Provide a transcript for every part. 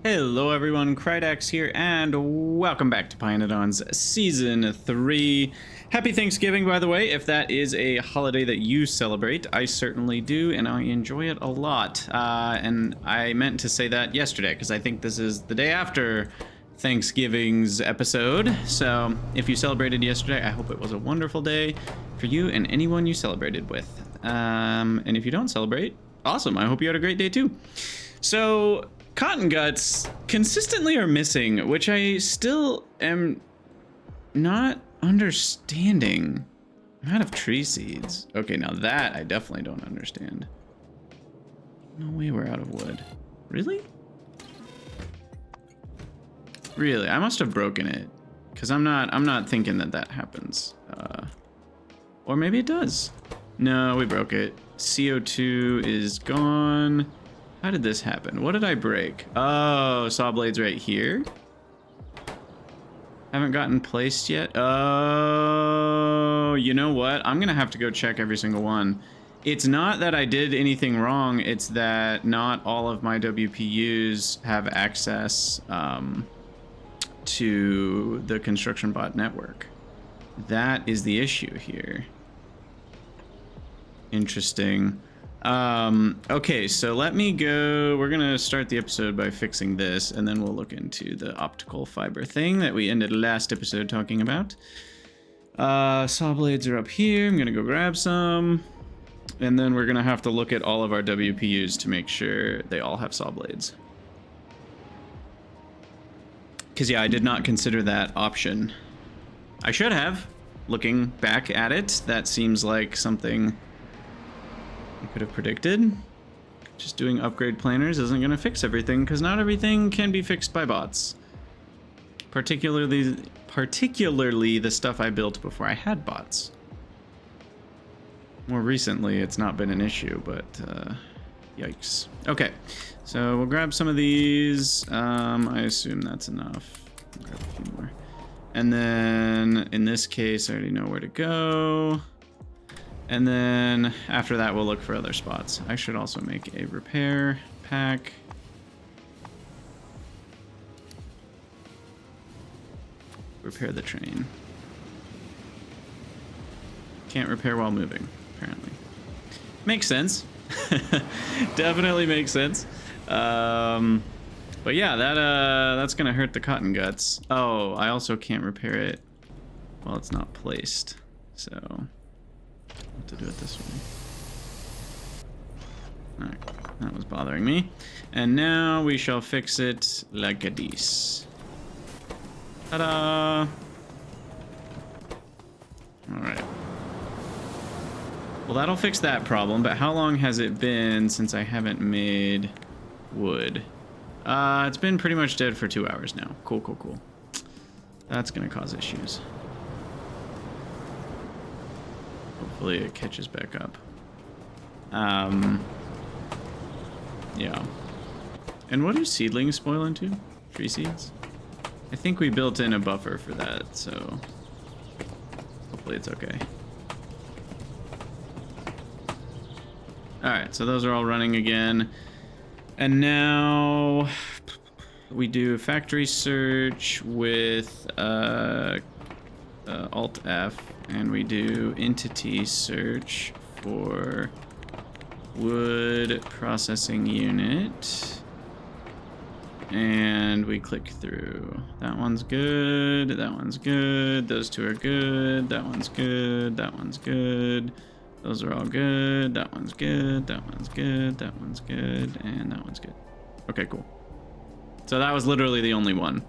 Hello everyone, Krydax here, and welcome back to pYanodon's Season 3. Happy Thanksgiving, by the way, if that is a holiday that you celebrate. I certainly do, and I enjoy it a lot. And I meant to say that yesterday, because I think this is the day after Thanksgiving's episode. So, if you celebrated yesterday, I hope it was a wonderful day for you and anyone you celebrated with. And if you don't celebrate, awesome, I hope you had a great day too. So, cotton guts consistently are missing, which I still am not understanding. I'm out of tree seeds. Okay, now that I definitely don't understand. No way we're out of wood. Really? Really? I must have broken it, because I'm not thinking that happens. Or maybe it does. No, we broke it. CO2 is gone. How did this happen? What did I break? Oh, saw blades right here. Haven't gotten placed yet. Oh, you know what? I'm gonna have to go check every single one. It's not that I did anything wrong. It's that not all of my WPUs have access to the construction bot network. That is the issue here. Interesting. Okay, so let me go. We're gonna start the episode by fixing this, and then we'll look into the optical fiber thing that we ended last episode talking about. Saw blades are up here. I'm gonna go grab some, and then we're gonna have to look at all of our WPUs to make sure they all have saw blades. Because yeah, I did not consider that option. I should have. Looking back at it, that seems like something I could have predicted. Just doing upgrade planners isn't going to fix everything, because not everything can be fixed by bots. Particularly the stuff I built before I had bots. More recently, it's not been an issue, but yikes. Okay, so we'll grab some of these. I assume that's enough. I'll grab a few more. And then, in this case, I already know where to go. And then after that, we'll look for other spots. I should also make a repair pack. Repair the train. Can't repair while moving, apparently. Makes sense. Definitely makes sense. But yeah, that's gonna hurt the cotton guts. Oh, I also can't repair it while it's not placed. So I'll have to do it this way. Alright, that was bothering me. And now we shall fix it like this. Ta-da! Alright. Well, that'll fix that problem, but how long has it been since I haven't made wood? It's been pretty much dead for 2 hours now. Cool, cool, cool. That's gonna cause issues. Hopefully it catches back up. Yeah. And what do seedlings spoil into? Tree seeds? I think we built in a buffer for that, so hopefully it's okay. Alright, so those are all running again. And now we do a factory search with Alt F, and we do entity search for wood processing unit, and we click through. That one's good, that one's good, those two are good, that one's good, that one's good, those are all good, that one's good, that one's good, that one's good, and that one's good. Okay, cool. So that was literally the only one.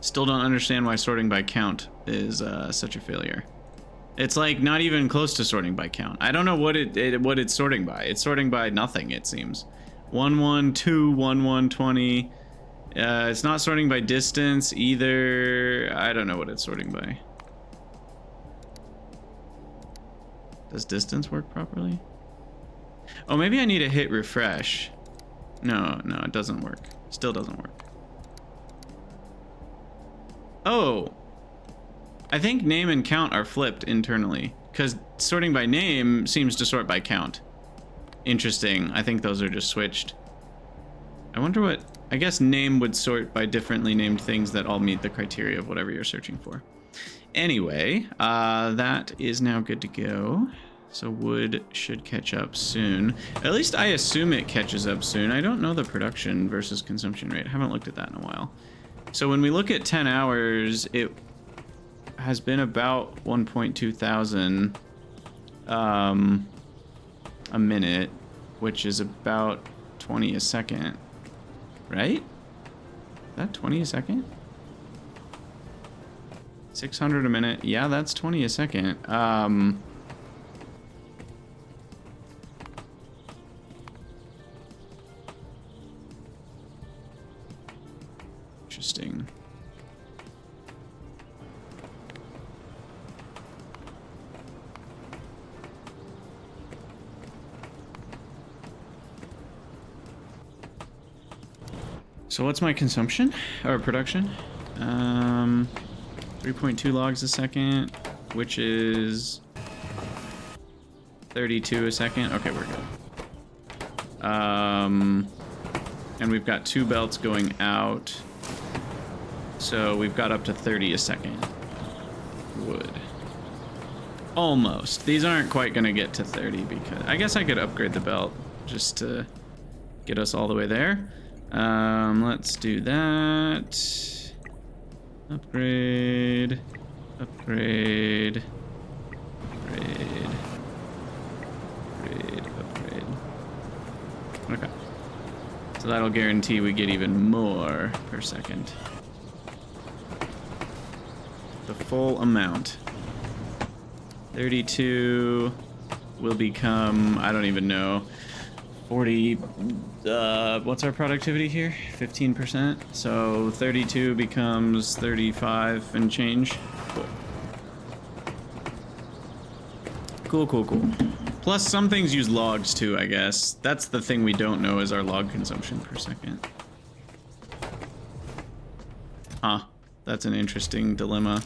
Still don't understand why sorting by count is such a failure. It's like not even close to sorting by count. I don't know what it's sorting by. It's sorting by nothing, it seems. 1, 1, 2, 1, 1, 20. It's not sorting by distance either. I don't know what it's sorting by. Does distance work properly? Oh, maybe I need to hit refresh. No, it doesn't work. Still doesn't work. Oh, I think name and count are flipped internally, because sorting by name seems to sort by count. Interesting. I think those are just switched. I wonder what... I guess name would sort by differently named things that all meet the criteria of whatever you're searching for. Anyway, that is now good to go. So wood should catch up soon. At least I assume it catches up soon. I don't know the production versus consumption rate. I haven't looked at that in a while. So when we look at 10 hours, it has been about 1.2 thousand a minute, which is about 20 a second, right? Is that 20 a second? 600 a minute. Yeah, that's 20 a second. Interesting. So what's my consumption or production? 3.2 logs a second, which is 32 a second. Okay, we're good. And we've got 2 belts going out. So we've got up to 30 a second. Wood. Almost. These aren't quite going to get to 30 because I guess I could upgrade the belt just to get us all the way there. Let's do that. Upgrade. Upgrade. Upgrade. Upgrade. Upgrade. Okay. So that'll guarantee we get even more per second. The full amount. 32 will become, I don't even know, 40, what's our productivity here? 15%. So 32 becomes 35 and change. Cool. Cool, cool, cool. Plus some things use logs too, I guess. That's the thing we don't know is our log consumption per second. Huh. That's an interesting dilemma.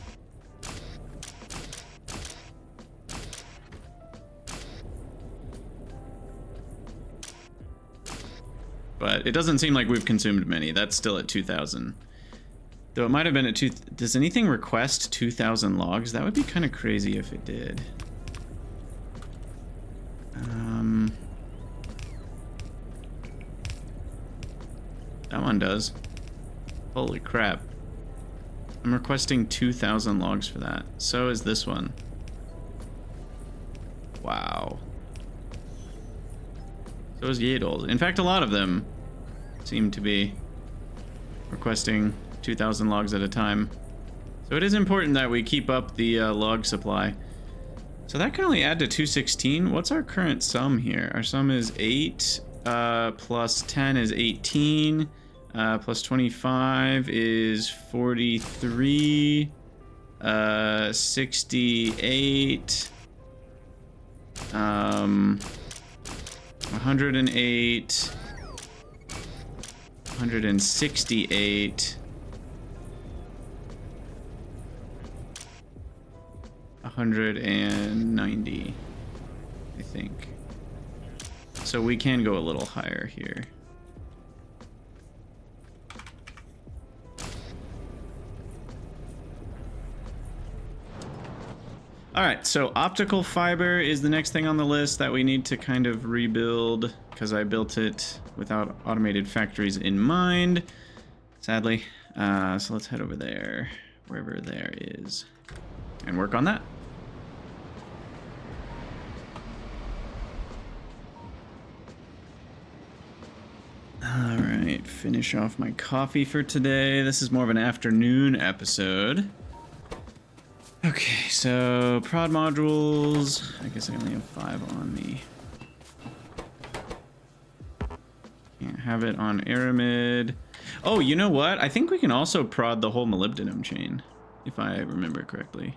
But it doesn't seem like we've consumed many. That's still at 2,000. Though it might have been at 2... Does anything request 2,000 logs? That would be kind of crazy if it did. That one does. Holy crap. I'm requesting 2,000 logs for that. So is this one. Wow. So is Yadol's. In fact, a lot of them seem to be requesting 2,000 logs at a time. So it is important that we keep up the log supply. So that can only add to 216. What's our current sum here? Our sum is 8, plus 10 is 18, plus 25 is 43, 68, 108, 168, 190, I think. So we can go a little higher here. All right, so optical fiber is the next thing on the list that we need to kind of rebuild because I built it without automated factories in mind, sadly. So let's head over there, wherever there is, and work on that. All right, finish off my coffee for today. This is more of an afternoon episode. Okay, so prod modules. I guess I only have 5 on me. Can't have it on Aramid. Oh, you know what? I think we can also prod the whole molybdenum chain, if I remember correctly.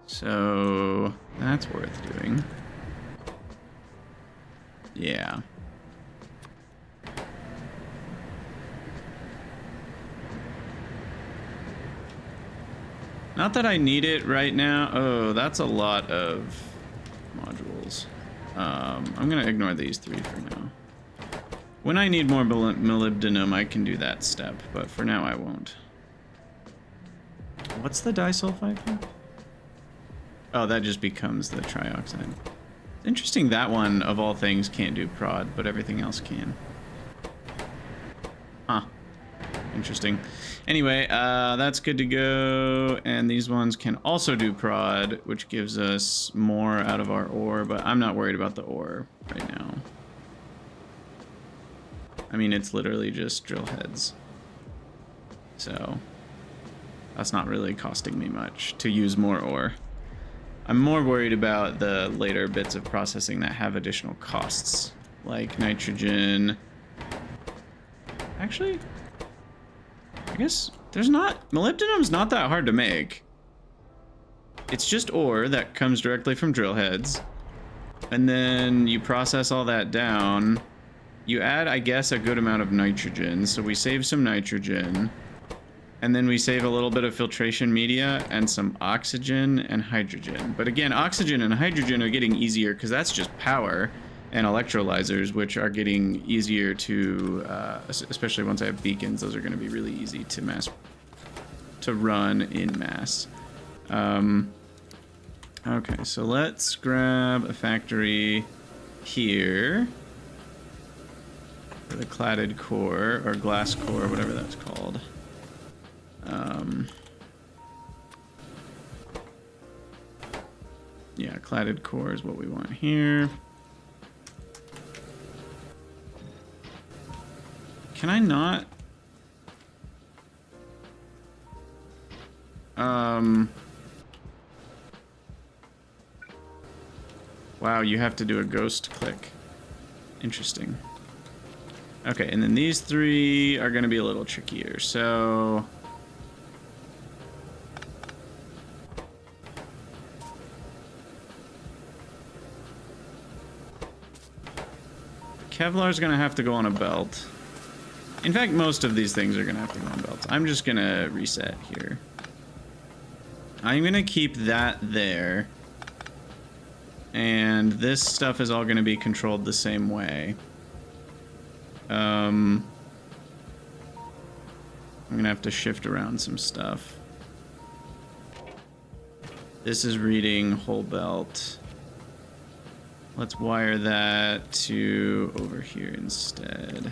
So that's worth doing. Yeah. Not that I need it right now. Oh, that's a lot of modules. I'm gonna ignore these 3 for now. When I need more molybdenum, I can do that step, but for now I won't. What's the disulfide for? Oh, that just becomes the trioxide. It's interesting that one, of all things, can't do prod, but everything else can. Huh. Interesting. Anyway, that's good to go, and these ones can also do prod, which gives us more out of our ore, but I'm not worried about the ore right now. I mean, it's literally just drill heads. So, that's not really costing me much to use more ore. I'm more worried about the later bits of processing that have additional costs, like nitrogen. Actually, I guess there's not... molybdenum's not that hard to make. It's just ore that comes directly from drill heads. And then you process all that down. You add, I guess, a good amount of nitrogen, so we save some nitrogen. And then we save a little bit of filtration media and some oxygen and hydrogen. But again, oxygen and hydrogen are getting easier because that's just power and electrolyzers, which are getting easier to, especially once I have beacons, those are going to be really easy to run in mass. Okay, so let's grab a factory here. For the cladded core, or glass core, whatever that's called. Yeah, cladded core is what we want here. Can I not? Wow, you have to do a ghost click. Interesting. Okay, and then these three are going to be a little trickier, so... Kevlar's going to have to go on a belt. In fact, most of these things are going to have to go on belts. I'm just going to reset here. I'm going to keep that there. And this stuff is all going to be controlled the same way. I'm going to have to shift around some stuff. This is reading whole belt. Let's wire that to over here instead.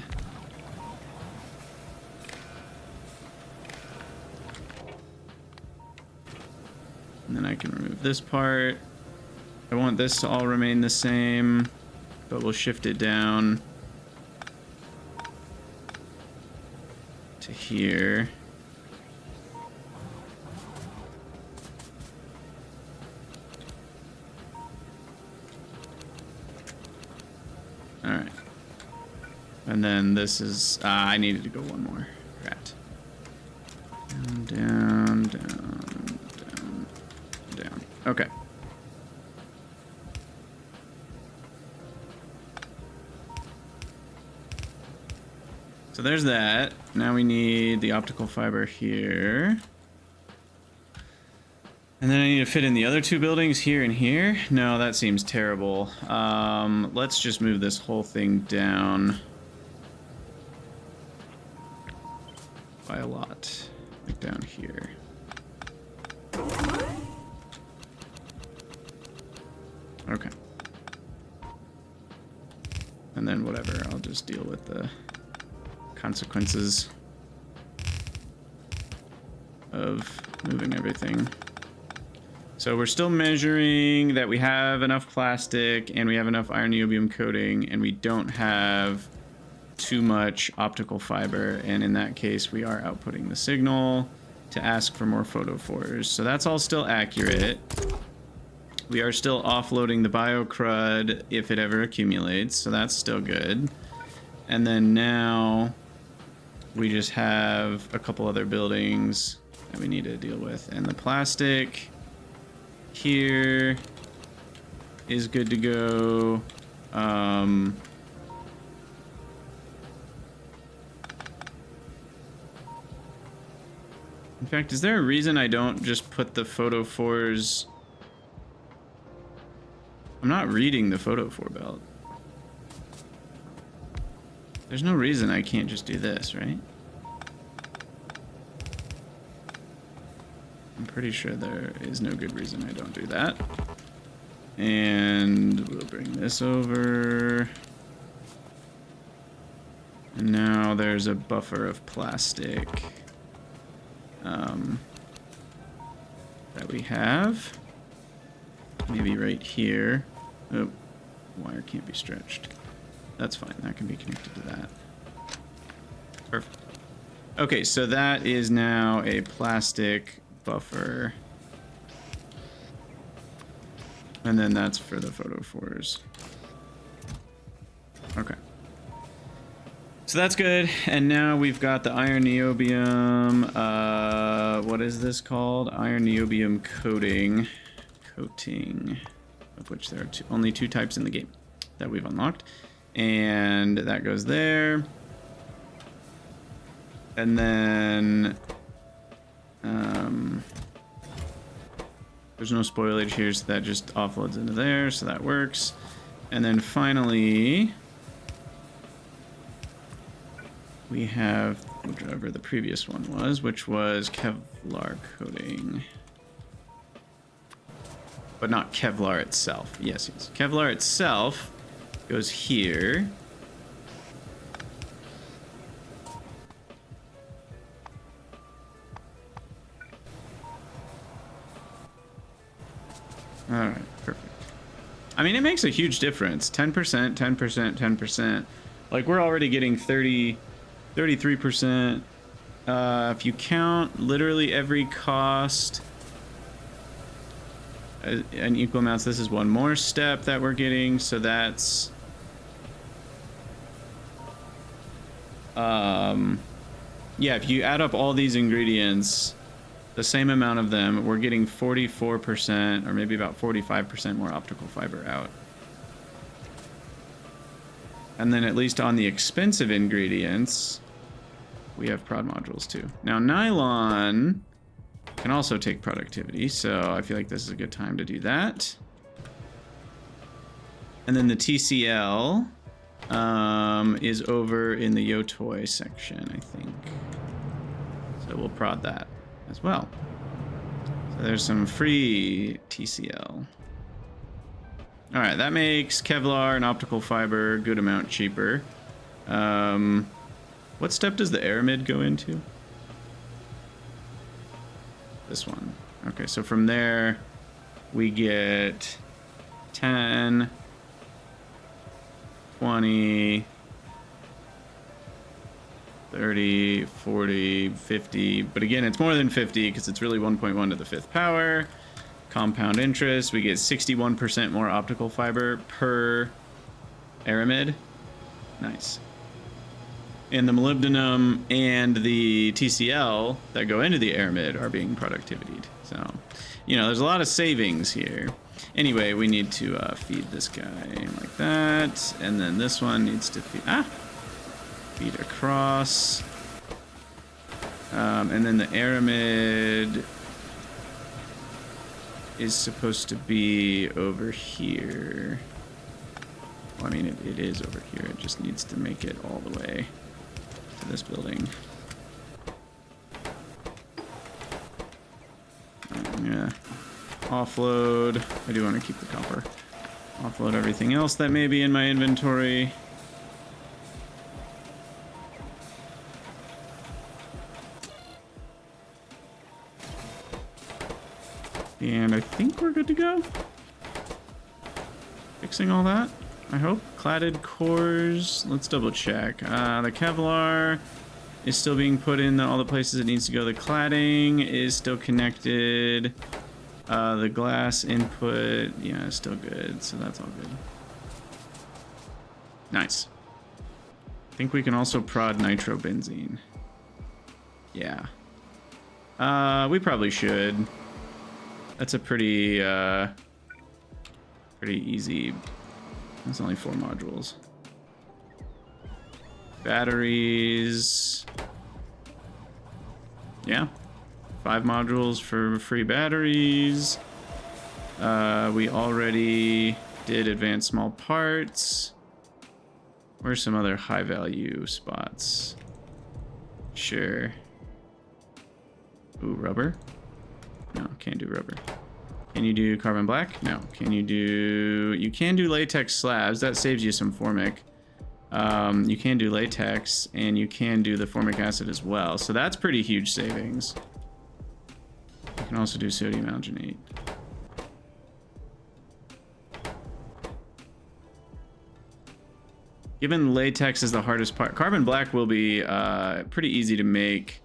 And then I can remove this part. I want this to all remain the same, but we'll shift it down to here. All right. And then this is, I needed to go one more. Rat. Down, down, down, down, down. Okay. So there's that. Now we need the optical fiber here. And then I need to fit in the other two buildings here and here. No, that seems terrible. Let's just move this whole thing down by a lot. Like down here. Okay. And then whatever, I'll just deal with the consequences of moving everything. So we're still measuring that we have enough plastic and we have enough iron niobium coating and we don't have too much optical fiber, and in that case we are outputting the signal to ask for more photophores. So that's all still accurate. We are still offloading the biocrud if it ever accumulates, so that's still good. And then now we just have a couple other buildings that we need to deal with. And the plastic here is good to go. In fact, is there a reason I don't just put the photophores? I'm not reading the photophore belt. There's no reason I can't just do this, right? I'm pretty sure there is no good reason I don't do that. And we'll bring this over. And now there's a buffer of plastic that we have. Maybe right here. Oh, wire can't be stretched. That's fine. That can be connected to that. Perfect. Okay, so that is now a plastic buffer. And then that's for the photophores. Okay. So that's good. And now we've got the iron niobium. What is this called? Iron niobium coating. Of which there are only 2 types in the game that we've unlocked. And that goes there. And then there's no spoilage here, so that just offloads into there, so that works. And then finally, we have whatever the previous one was, which was Kevlar coating. But not Kevlar itself. Yes, yes. Kevlar itself goes here. Alright, perfect. I mean, it makes a huge difference. 10%, 10%, 10%. Like, we're already getting 33%. If you count literally every cost in equal amounts, this is one more step that we're getting, so that's yeah, if you add up all these ingredients, the same amount of them, we're getting 44% or maybe about 45% more optical fiber out. And then at least on the expensive ingredients, we have prod modules too. Now nylon can also take productivity, so I feel like this is a good time to do that. And then the TCL is over in the Yotoi section, I think. So we'll prod that as well. So there's some free TCL. All right, that makes Kevlar and optical fiber a good amount cheaper. What step does the aramid go into? This one. Okay, so from there we get 10, 20, 30, 40, 50, but again, it's more than 50 because it's really 1.1 to the 5th power. Compound interest, we get 61% more optical fiber per aramid. Nice. And the molybdenum and the TCL that go into the aramid are being productivityed. So, you know, there's a lot of savings here. Anyway, we need to feed this guy like that. And then this one needs to feed across. And then the aramid is supposed to be over here. Well, I mean, it is over here. It just needs to make it all the way to this building. Yeah. Offload. I do want to keep the copper. Offload everything else that may be in my inventory. And I think we're good to go. Fixing all that, I hope. Cladded cores. Let's double check. The Kevlar is still being put in all the places it needs to go. The cladding is still connected. The glass input, yeah, is still good. So that's all good. Nice. I think we can also prod nitrobenzene. Yeah. We probably should. That's a pretty easy. It's only 4 modules. Batteries. Yeah. 5 modules for free batteries. We already did advanced small parts. Where's some other high value spots? Sure. Ooh, rubber? No, can't do rubber. Can you do carbon black? No. Can you do... You can do latex slabs. That saves you some formic. You can do latex, and you can do the formic acid as well. So that's pretty huge savings. You can also do sodium alginate. Given latex is the hardest part, carbon black will be pretty easy to make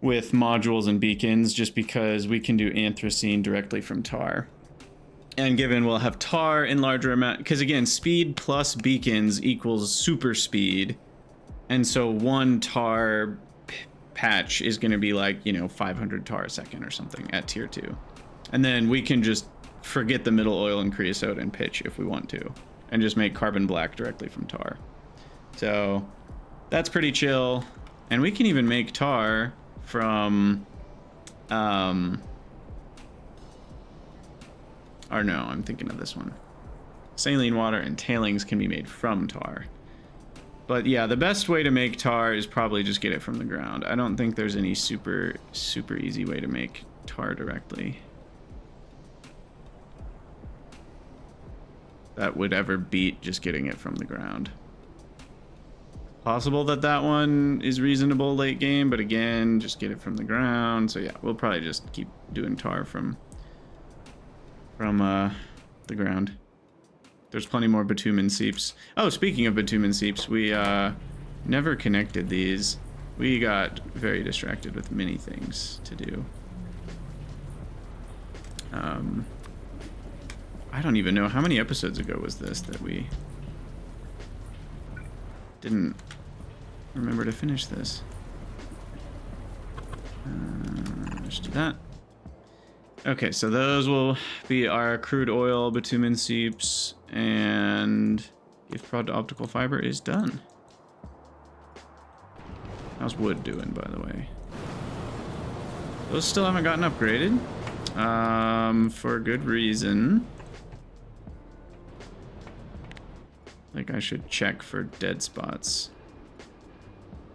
with modules and beacons, just because we can do anthracene directly from tar. And given we'll have tar in larger amount, because again, speed plus beacons equals super speed. And so one tar patch is going to be like, you know, 500 tar a second or something at tier 2. And then we can just forget the middle oil and creosote and pitch if we want to, and just make carbon black directly from tar. So that's pretty chill. And we can even make tar from, or no, I'm thinking of this one. Saline water and tailings can be made from tar. But yeah, the best way to make tar is probably just get it from the ground. I don't think there's any super easy way to make tar directly that would ever beat just getting it from the ground. Possible that that one is reasonable late game, but again, just get it from the ground. So yeah, we'll probably just keep doing tar from the ground. There's plenty more bitumen seeps. Oh, speaking of bitumen seeps, we never connected these. We got very distracted with many things to do. I don't even know how many episodes ago was this that we didn't remember to finish this. Let's do that. Okay, so those will be our crude oil, bitumen seeps, and gift prod to optical fiber is done. How's wood doing, by the way? Those still haven't gotten upgraded, for good reason. Like, I should check for dead spots,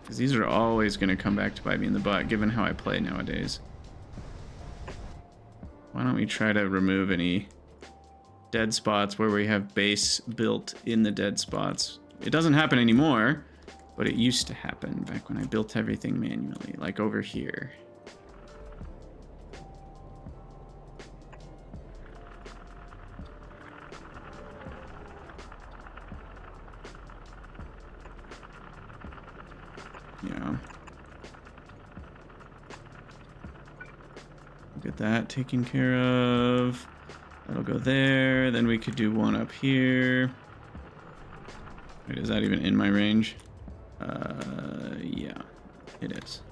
because these are always going to come back to bite me in the butt, given how I play nowadays. Why don't we try to remove any dead spots where we have base built in the dead spots? It doesn't happen anymore, but it used to happen back when I built everything manually, like over here. Yeah. Get that taken care of. That'll go there. Then we could do one up here. Wait, is that even in my range? Yeah, it is.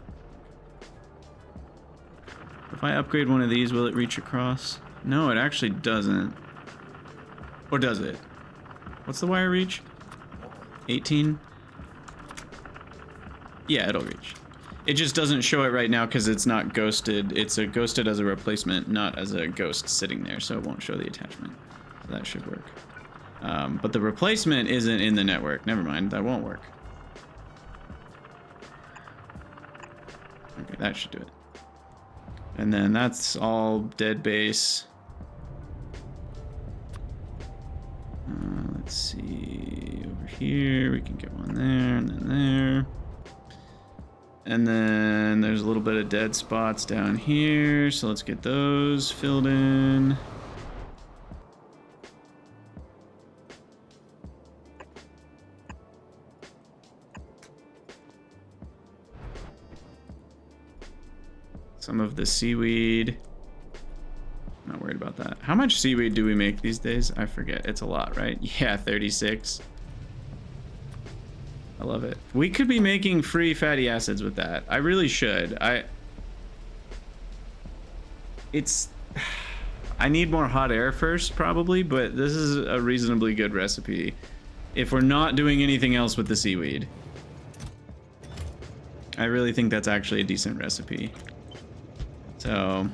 If I upgrade one of these, will it reach across? No, it actually doesn't. Or does it? What's the wire reach? 18? Yeah, it'll reach. It just doesn't show it right now because it's not ghosted. It's a ghosted as a replacement, not as a ghost sitting there, so it won't show the attachment. So that should work. But the replacement isn't in the network. Never mind, that won't work. Okay, that should do it. And then that's all dead base. Let's see, over here, we can get one there, and then there. And then there's a little bit of dead spots down here, so let's get those filled in. Some of the seaweed. Not worried about that. How much seaweed do we make these days? I forget. It's a lot, right? Yeah, 36. I love it. We could be making free fatty acids with that. I really should. I need more hot air first, probably, but this is a reasonably good recipe if we're not doing anything else with the seaweed. I really think that's actually a decent recipe. So...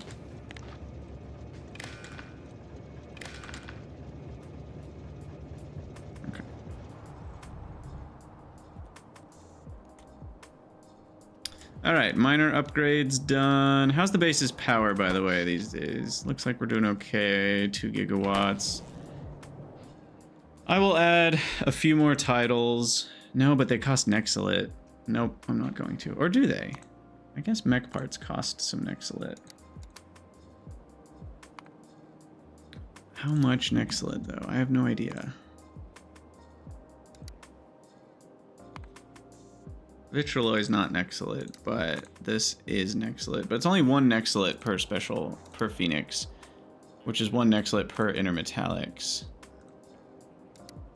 All right, minor upgrades done. How's the base's power, by the way, these days? Looks like we're doing okay. 2 gigawatts. I will add a few more titles. No, but they cost Nexalit. Nope, I'm not going to. Or do they? I guess mech parts cost some Nexalit. How much Nexalit, though? I have no idea. Vitraloy is not Nexalit, but this is Nexalit. But it's only 1 Nexalit per Phoenix, which is 1 Nexalit per intermetallics.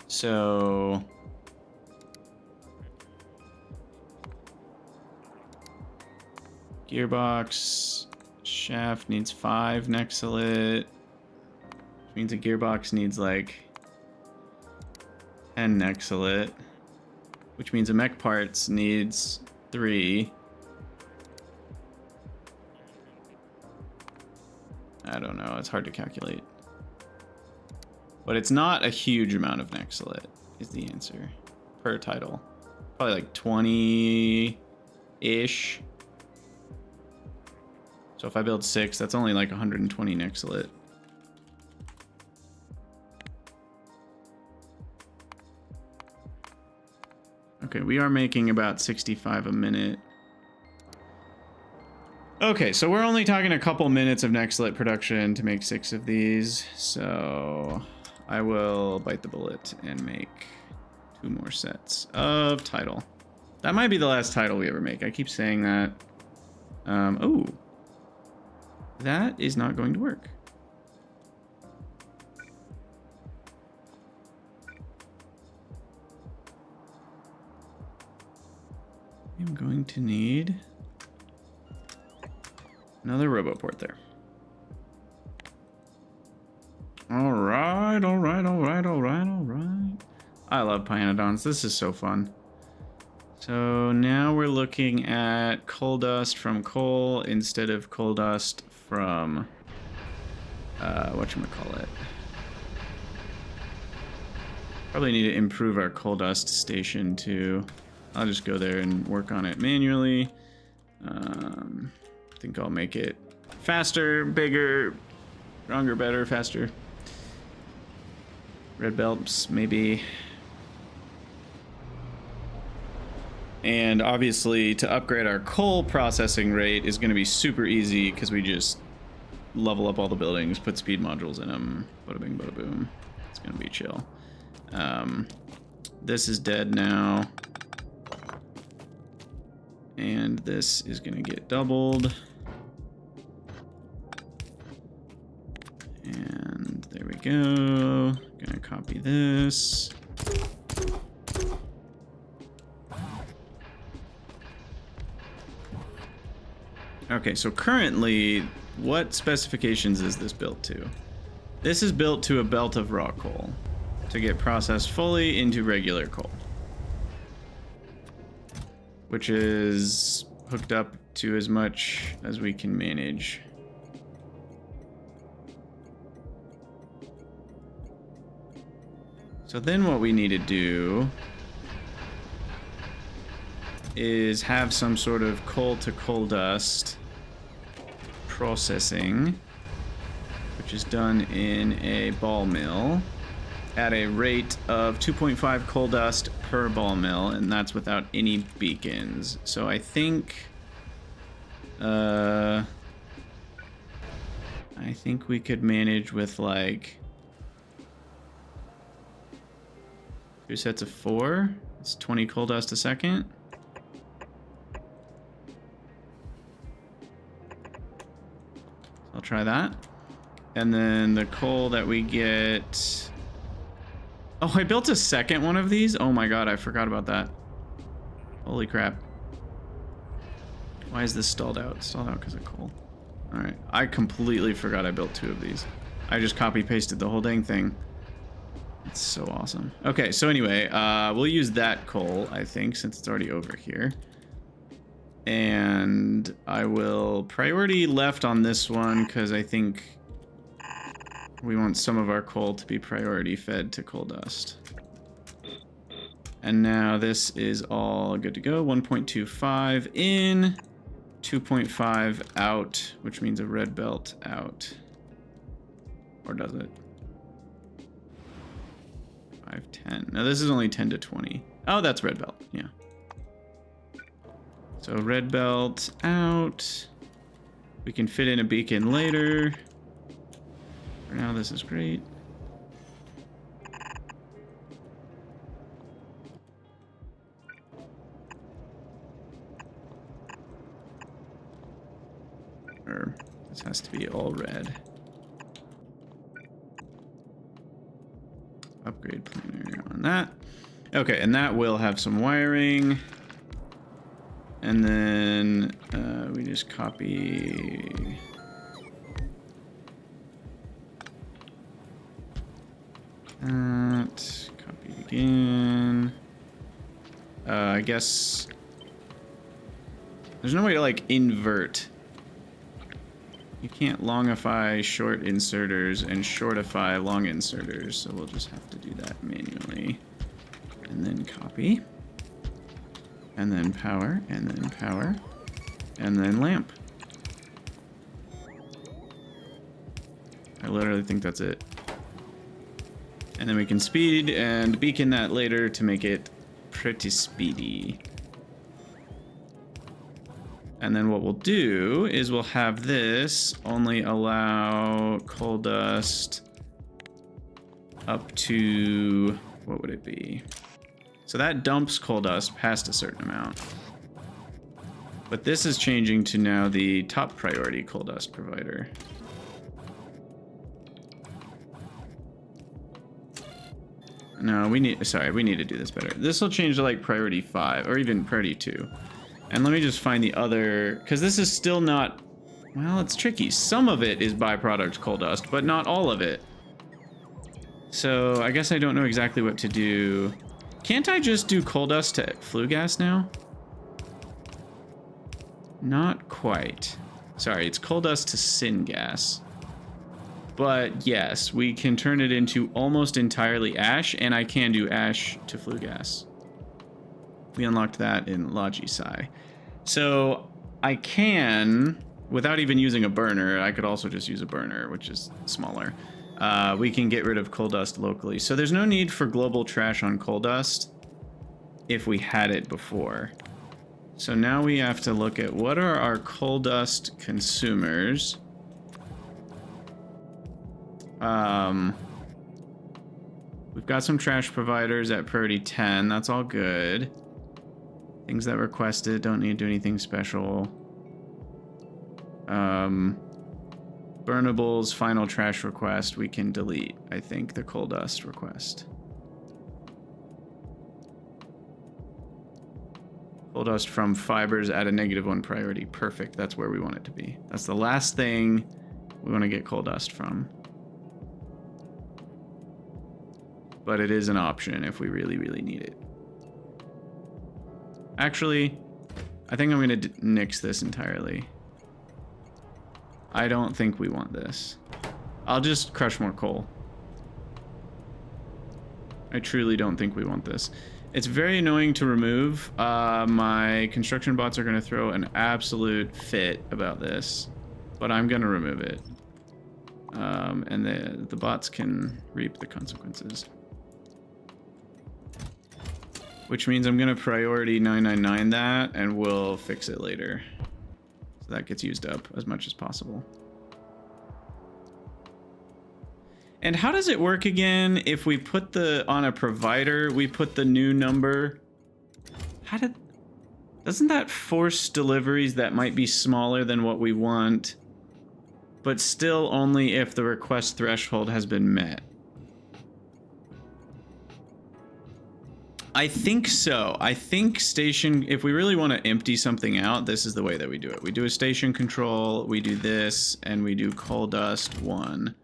So gearbox shaft needs 5 Nexalit, which means a gearbox needs like 10 Nexalit, which means a mech parts needs 3. I don't know, it's hard to calculate. But it's not a huge amount of Nexalit, is the answer, per title. Probably like 20-ish. So if I build 6, that's only like 120 Nexalit. Okay, we are making about 65 a minute. Okay, so we're only talking a couple minutes of Nexalit production to make 6 of these. So I will bite the bullet and make 2 more sets of title. That might be the last title we ever make. I keep saying that. Oh, that is not going to work. I'm going to need another roboport there. All right. I love pyanodon's. This is so fun. So now we're looking at coal dust from coal instead of coal dust from whatchamacallit. Probably need to improve our coal dust station too. I'll just go there and work on it manually. I think I'll make it faster, bigger, stronger, better, faster. Red belts, maybe. And obviously, to upgrade our coal processing rate is going to be super easy because we just level up all the buildings, put speed modules in them, bada bing, bada boom. It's going to be chill. This is dead now. And this is going to get doubled. And there we go. Gonna copy this. Okay, so currently, what specifications is this built to? This is built to a belt of raw coal to get processed fully into regular coal, which is hooked up to as much as we can manage. So then what we need to do is have some sort of coal to coal dust processing, which is done in a ball mill at a rate of 2.5 coal dust per ball mill, and that's without any beacons. So I think we could manage with like 2 sets of 4. It's 20 coal dust a second. I'll try that. And then the coal that we get... Oh, I built a second one of these? Oh my god, I forgot about that. Holy crap. Why is this stalled out? It's stalled out because of coal. Alright, I completely forgot I built 2 of these. I just copy-pasted the whole dang thing. It's so awesome. Okay, so anyway, we'll use that coal, I think, since it's already over here. And I will priority left on this one because I think we want some of our coal to be priority fed to coal dust. And now this is all good to go. 1.25 in. 2.5 out, which means a red belt out. Or does it? 5, 10. No, this is only 10 to 20. Oh, that's red belt. Yeah. So red belt out. We can fit in a beacon later. For now, this is great. Or this has to be all red. Upgrade planner on that. Okay, and that will have some wiring. And then we just copy that. Copy again. I guess there's no way to like invert. You can't longify short inserters and shortify long inserters, so we'll just have to do that manually. And then copy. And then power, and then power, and then lamp. I literally think that's it. And then we can speed and beacon that later to make it pretty speedy. And then what we'll do is we'll have this only allow coal dust up to, what would it be? So that dumps coal dust past a certain amount. But this is changing to now the top priority coal dust provider. No, we need to do this better. This will change to like priority 5 or even priority 2. And let me just find the other, because this is still not, well, it's tricky. Some of it is byproduct coal dust, but not all of it. So I guess I don't know exactly what to do. Can't I just do coal dust to flue gas now? Not quite. Sorry, it's coal dust to syngas. But yes, we can turn it into almost entirely ash, and I can do ash to flue gas. We unlocked that in Logi-Sci. So I can, without even using a burner, I could also just use a burner, which is smaller. We can get rid of coal dust locally. So there's no need for global trash on coal dust if we had it before. So now we have to look at what are our coal dust consumers. We've got some trash providers at priority 10. That's all good. Things that requested, don't need to do anything special. Burnables, final trash request, we can delete, I think, the coal dust request. Coal dust from fibers at a -1 priority. Perfect, that's where we want it to be. That's the last thing we want to get coal dust from. But it is an option if we really, really need it. Actually, I think I'm going to nix this entirely. I don't think we want this. I'll just crush more coal. I truly don't think we want this. It's very annoying to remove. My construction bots are going to throw an absolute fit about this, but I'm going to remove it. And the bots can reap the consequences. Which means I'm going to priority 999 that, and we'll fix it later. So that gets used up as much as possible. And how does it work again if we put on a provider, we put the new number? Doesn't that force deliveries that might be smaller than what we want, but still only if the request threshold has been met? I think so. I think if we really want to empty something out, this is the way that we do it. We do a station control, we do this, and we do coal dust 1,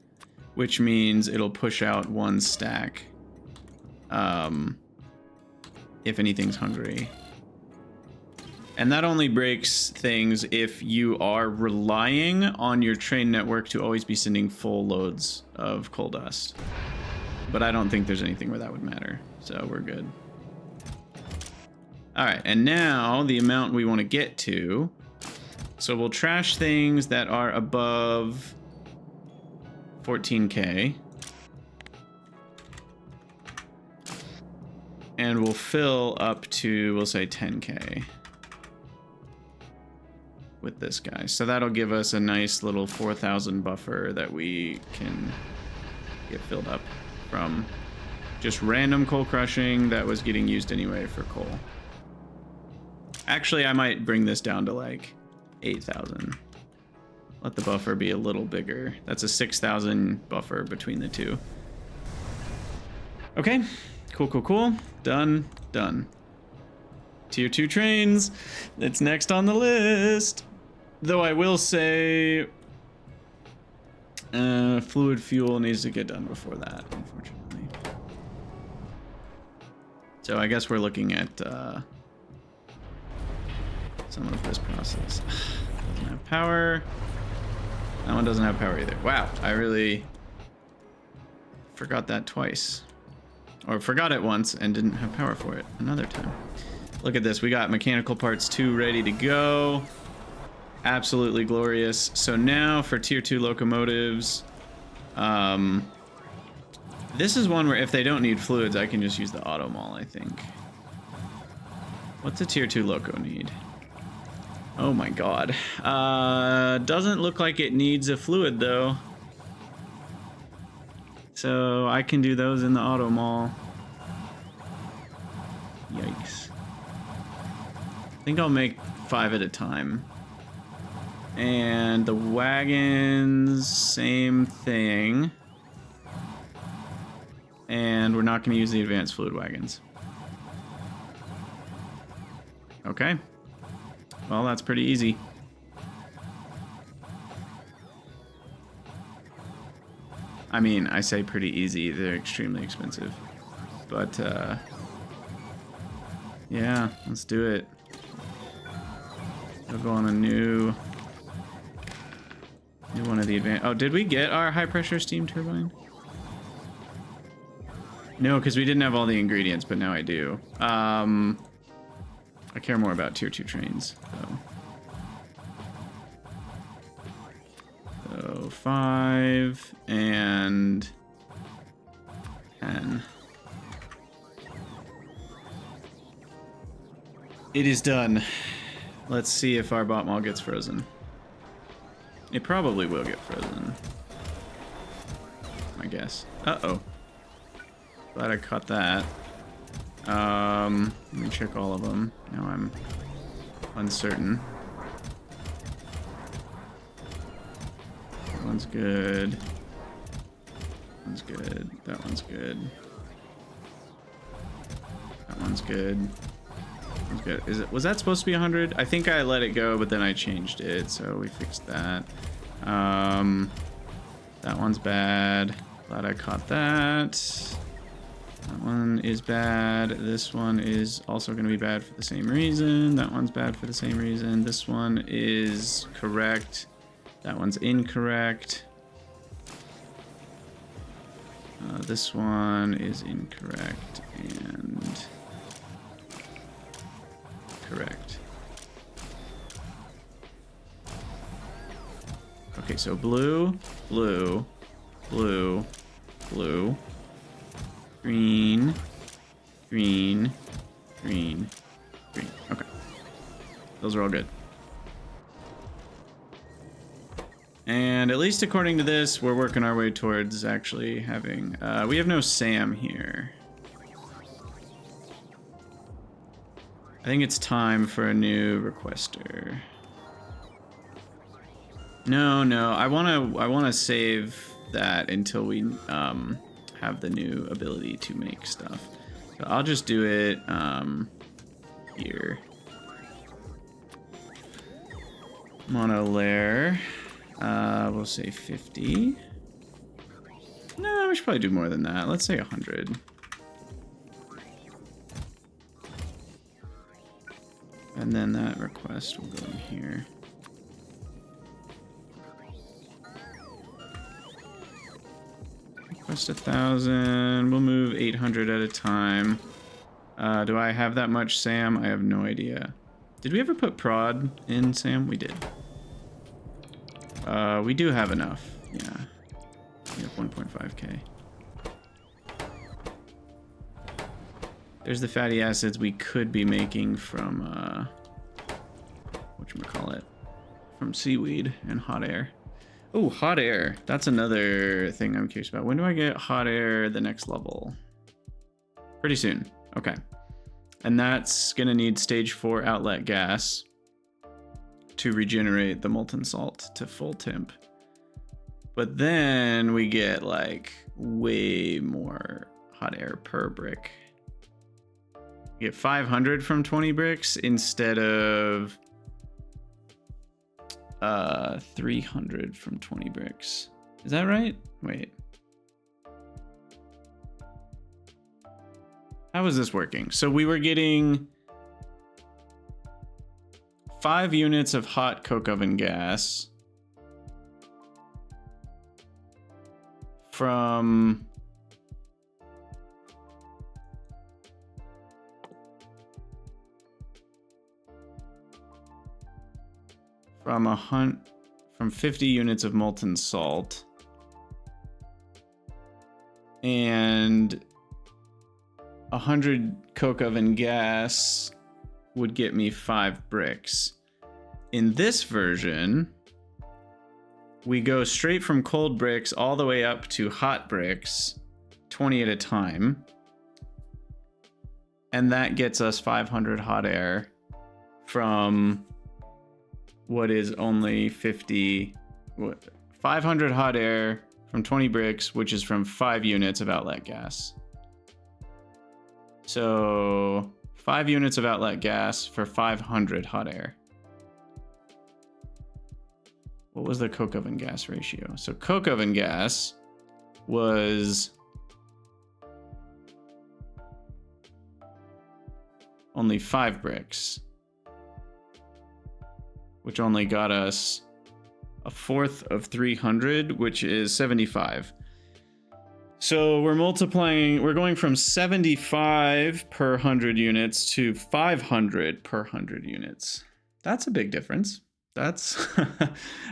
which means it'll push out 1 stack if anything's hungry. And that only breaks things if you are relying on your train network to always be sending full loads of coal dust. But I don't think there's anything where that would matter, so we're good. All right, and now the amount we want to get to So we'll trash things that are above 14K. And we'll fill up to, we'll say 10K with this guy. So that'll give us a nice little 4,000 buffer that we can get filled up from just random coal crushing that was getting used anyway for coal. Actually, I might bring this down to like 8,000. Let the buffer be a little bigger. That's a 6,000 buffer between the two. Okay, cool, cool, cool. Done, done. Tier 2 trains. It's next on the list. Though I will say fluid fuel needs to get done before that, unfortunately. So I guess we're looking at some of this process. Doesn't have power. That one doesn't have power either. Wow, I really forgot that twice. Or forgot it once and didn't have power for it another time. Look at this, we got mechanical parts 2 ready to go. Absolutely glorious. So now for tier 2 locomotives, this is one where if they don't need fluids, I can just use the auto mall, I think. What's a tier 2 loco need? Oh my god. Doesn't look like it needs a fluid though. So I can do those in the auto mall. Yikes. I think I'll make 5 at a time. And the wagons, same thing. And we're not going to use the advanced fluid wagons. Okay. Well, that's pretty easy. I mean, I say pretty easy. They're extremely expensive. But, yeah, let's do it. We'll go on a new one of the advanced. Oh, did we get our high pressure steam turbine? No, because we didn't have all the ingredients, but now I do. I care more about tier 2 trains, so 5 and 10. It is done. Let's see if our bot mall gets frozen. It probably will get frozen, I guess. Uh-oh. Glad I caught that. Let me check all of them. Now I'm uncertain. That one's good. That one's good. That one's good. That one's good. That one's good. Is it? Was that supposed to be 100? I think I let it go, but then I changed it, so we fixed that. That one's bad. Glad I caught that. That one is bad. This one is also going to be bad for the same reason. That one's bad for the same reason. This one is correct. That one's incorrect. This one is incorrect and correct. Okay, so blue, blue, blue, blue. Green, green, green, green. Okay. Those are all good. And at least according to this, we're working our way towards actually having... we have no Sam here. I think it's time for a new requester. No, I wanna save that until we have the new ability to make stuff. So I'll just do it here. Mono layer. We'll say 50. No, we should probably do more than that. Let's say 100. And then that request will go in here. Request 1,000. We'll move 800 at a time. Do I have that much Sam? I have no idea. Did we ever put prod in Sam? We did. We do have enough. Yeah. We have 1.5k. There's the fatty acids we could be making from, whatchamacallit, from seaweed and hot air. Oh, hot air. That's another thing I'm curious about. When do I get hot air the next level? Pretty soon. Okay. And that's going to need stage 4 outlet gas to regenerate the molten salt to full temp. But then we get like way more hot air per brick. You get 500 from 20 bricks instead of 300 from 20 bricks. Is that right? Wait. How is this working? So we were getting 5 units of hot coke oven gas from from 50 units of molten salt, and 100 coke oven gas would get me 5 bricks. In this version, we go straight from cold bricks all the way up to hot bricks, 20 at a time. And that gets us 500 hot air from what is only 500 hot air from 20 bricks, which is from 5 units of outlet gas. So 5 units of outlet gas for 500 hot air. What was the coke oven gas ratio? So coke oven gas was only 5 bricks, which only got us a fourth of 300, which is 75. So we're going from 75 per 100 units to 500 per 100 units. That's a big difference. That's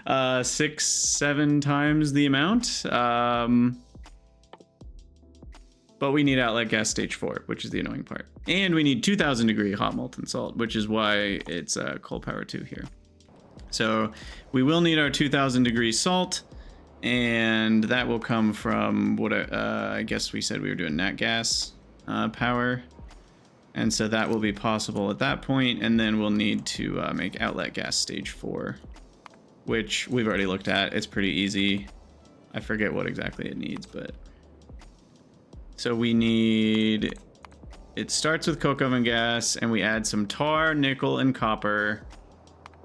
6-7 times the amount. But we need outlet gas stage 4, which is the annoying part. And we need 2000 degree hot molten salt, which is why it's coal power 2 here. So we will need our 2000 degree salt, and that will come from what I guess we said we were doing nat gas power. And so that will be possible at that point, and then we'll need to make outlet gas stage 4, which we've already looked at. It's pretty easy. I forget what exactly it needs, but... So we need... It starts with coke oven gas, and we add some tar, nickel, and copper.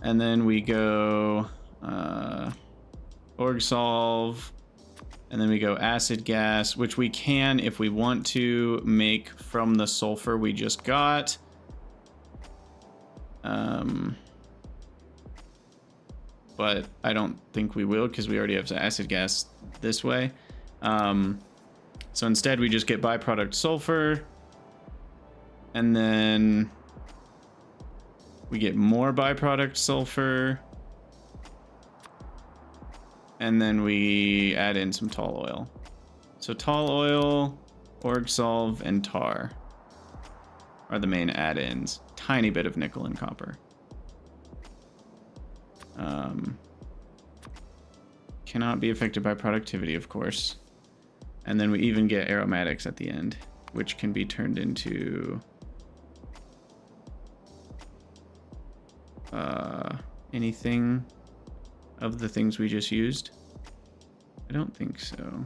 And then we go org solve, and then we go acid gas, which we can, if we want to, make from the sulfur we just got. But I don't think we will, because we already have acid gas this way. So instead we just get byproduct sulfur, and then we get more byproduct sulfur, and then we add in some tall oil. So tall oil, org solve, and tar are the main add-ins. Tiny bit of nickel and copper. Cannot be affected by productivity, of course. And then we even get aromatics at the end, which can be turned into anything of the things we just used. I don't think so.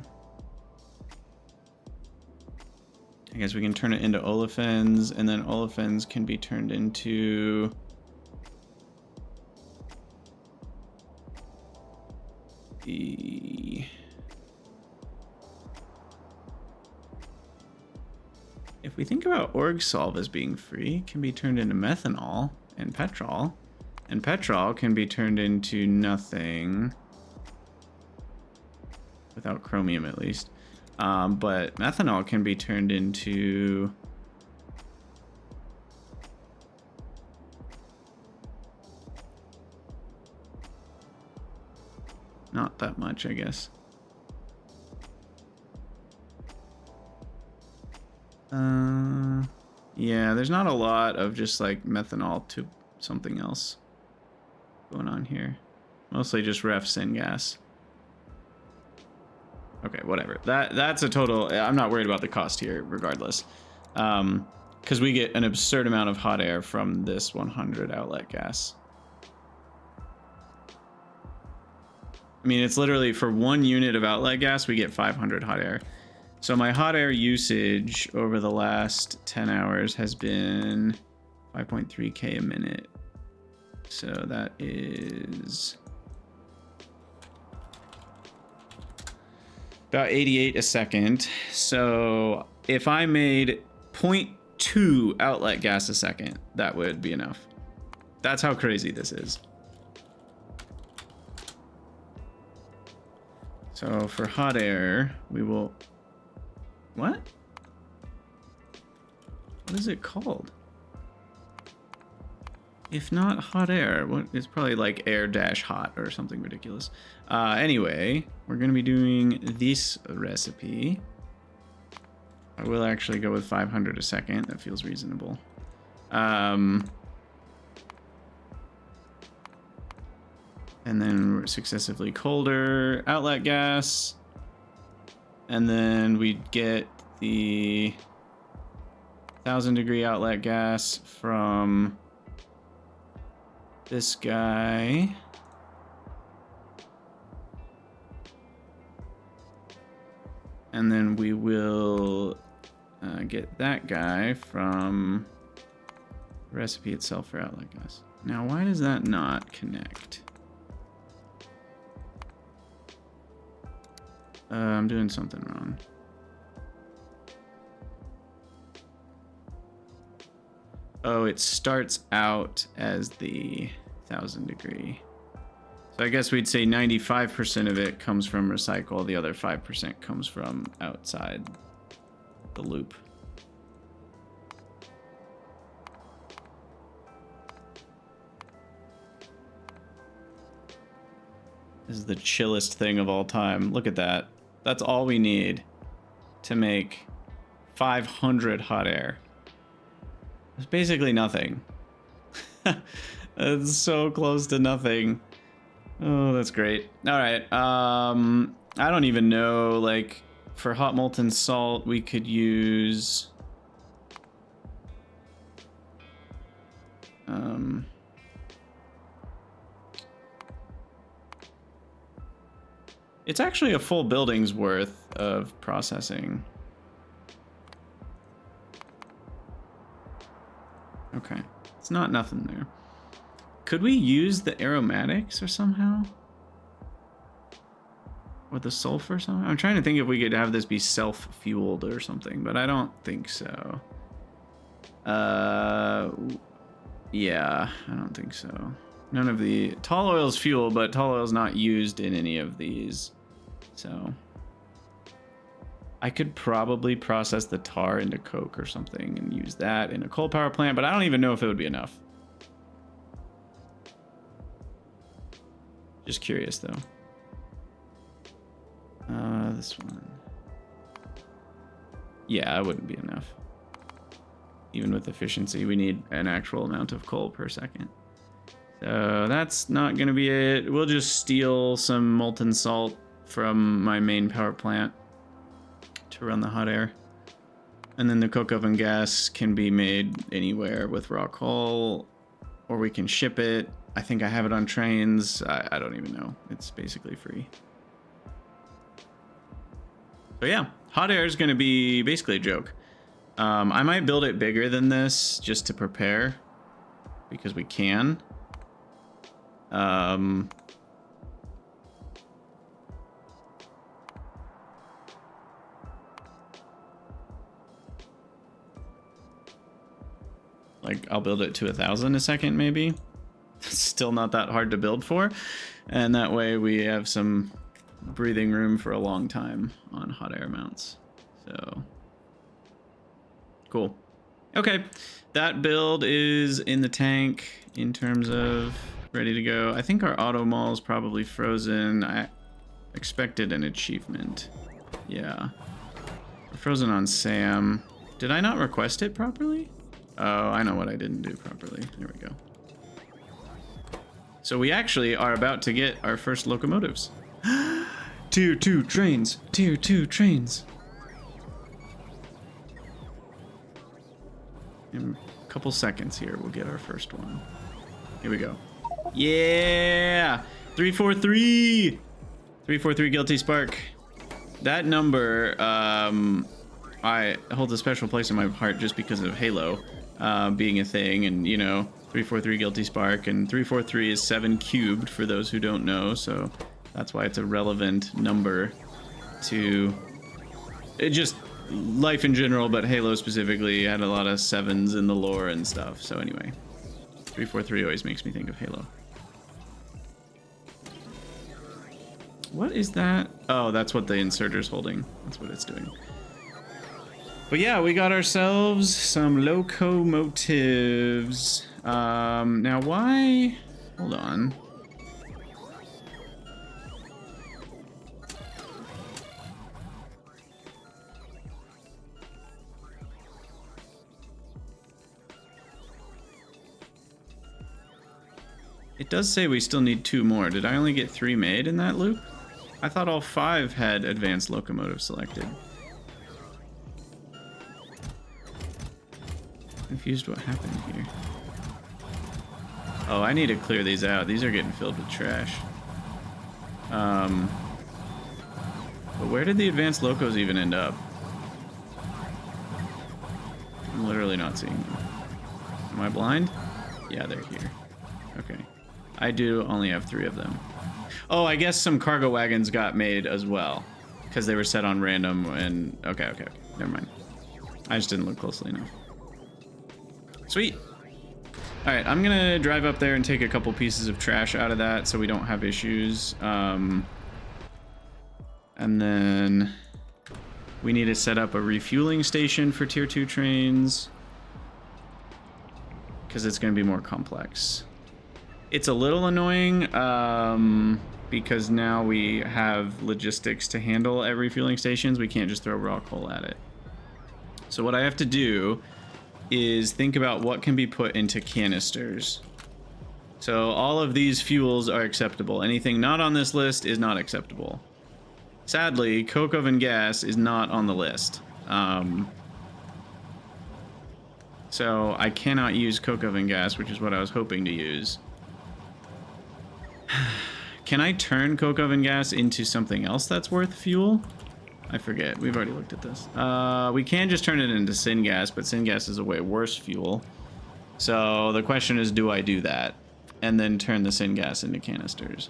I guess we can turn it into olefins, and then olefins can be turned into the... If we think about org solve as being free, it can be turned into methanol and petrol. And petrol can be turned into nothing. Without chromium, at least. But methanol can be turned into... Not that much, I guess. Yeah, there's not a lot of just like methanol to something else going on here. Mostly just ref syngas. Okay, whatever. That's a total. I'm not worried about the cost here, regardless, because we get an absurd amount of hot air from this 100 outlet gas. I mean, it's literally for 1 unit of outlet gas, we get 500 hot air. So my hot air usage over the last 10 hours has been 5.3K a minute. So that is about 88 a second. So if I made 0.2 outlet gas a second, that would be enough. That's how crazy this is. So for hot air, we will... What? What is it called? If not hot air, what? It's probably like air dash hot or something ridiculous. Anyway, we're gonna be doing this recipe. I will actually go with 500 a second. That feels reasonable. And then successively colder outlet gas. And then we'd get the 1,000-degree outlet gas from this guy. And then we will get that guy from the recipe itself for outlet gas. Now, why does that not connect? I'm doing something wrong. Oh, it starts out as the 1,000-degree. So I guess we'd say 95% of it comes from recycle. The other 5% comes from outside the loop. This is the chillest thing of all time. Look at that. That's all we need to make 500 hot air. It's basically nothing. It's so close to nothing. Oh, that's great. All right. I don't even know, like, for hot molten salt, we could use... It's actually a full building's worth of processing. Okay, it's not nothing there. Could we use the aromatics or somehow? Or the sulfur somehow? I'm trying to think if we could have this be self-fueled or something, but I don't think so. Yeah, I don't think so. None of the... Tall oil's fuel, but tall oil's not used in any of these. So... I could probably process the tar into coke or something and use that in a coal power plant, but I don't even know if it would be enough. Just curious, though. This one. Yeah, it wouldn't be enough. Even with efficiency, we need an actual amount of coal per second. So that's not going to be it. We'll just steal some molten salt from my main power plant to run the hot air. And then the coke oven gas can be made anywhere with raw coal, or we can ship it. I think I have it on trains. I don't even know. It's basically free. So yeah, hot air is going to be basically a joke. I might build it bigger than this just to prepare, because we can. Like, I'll build it to 1,000 a second, maybe. It's still not that hard to build for. And that way we have some breathing room for a long time on hot air mounts. So, cool. Okay, that build is in the tank in terms of ready to go. I think our auto mall is probably frozen. Expected an achievement. Yeah. We're frozen on Sam. Did I not request it properly? Oh, I know what I didn't do properly. There we go. So we actually are about to get our first locomotives. Tier 2 trains. Tier 2 trains. In a couple seconds here, we'll get our first one. Here we go. Yeah! 343! 343 Guilty Spark. That number, I hold a special place in my heart just because of Halo being a thing, and you know, 343 Guilty Spark, and 343 is 7 cubed for those who don't know, so that's why it's a relevant number to just life in general, but Halo specifically had a lot of 7s in the lore and stuff. So anyway, 343 always makes me think of Halo. What is that? Oh, that's what the inserter's holding. That's what it's doing. But yeah, we got ourselves some locomotives. Now why? Hold on. It does say we still need 2 more. Did I only get 3 made in that loop? I thought all 5 had advanced locomotive selected. Confused what happened here. Oh, I need to clear these out. These are getting filled with trash. But where did the advanced locos even end up? I'm literally not seeing them. Am I blind? Yeah, they're here. Okay. I do only have 3 of them. Oh, I guess some cargo wagons got made as well, because they were set on random and... Okay. Never mind. I just didn't look closely enough. Sweet. All right, I'm gonna drive up there and take a couple pieces of trash out of that so we don't have issues. And then we need to set up a refueling station for tier 2 trains because it's gonna be more complex. It's a little annoying because now we have logistics to handle at refueling stations. We can't just throw raw coal at it. So what I have to do is think about what can be put into canisters. So all of these fuels are acceptable. Anything not on this list is not acceptable. Sadly, coke oven gas is not on the list. So I cannot use coke oven gas, which is what I was hoping to use. Can I turn coke oven gas into something else that's worth fuel? I forget. We've already looked at this. We can just turn it into syngas, but syngas is a way worse fuel. So the question is, do I do that? And then turn the syngas into canisters?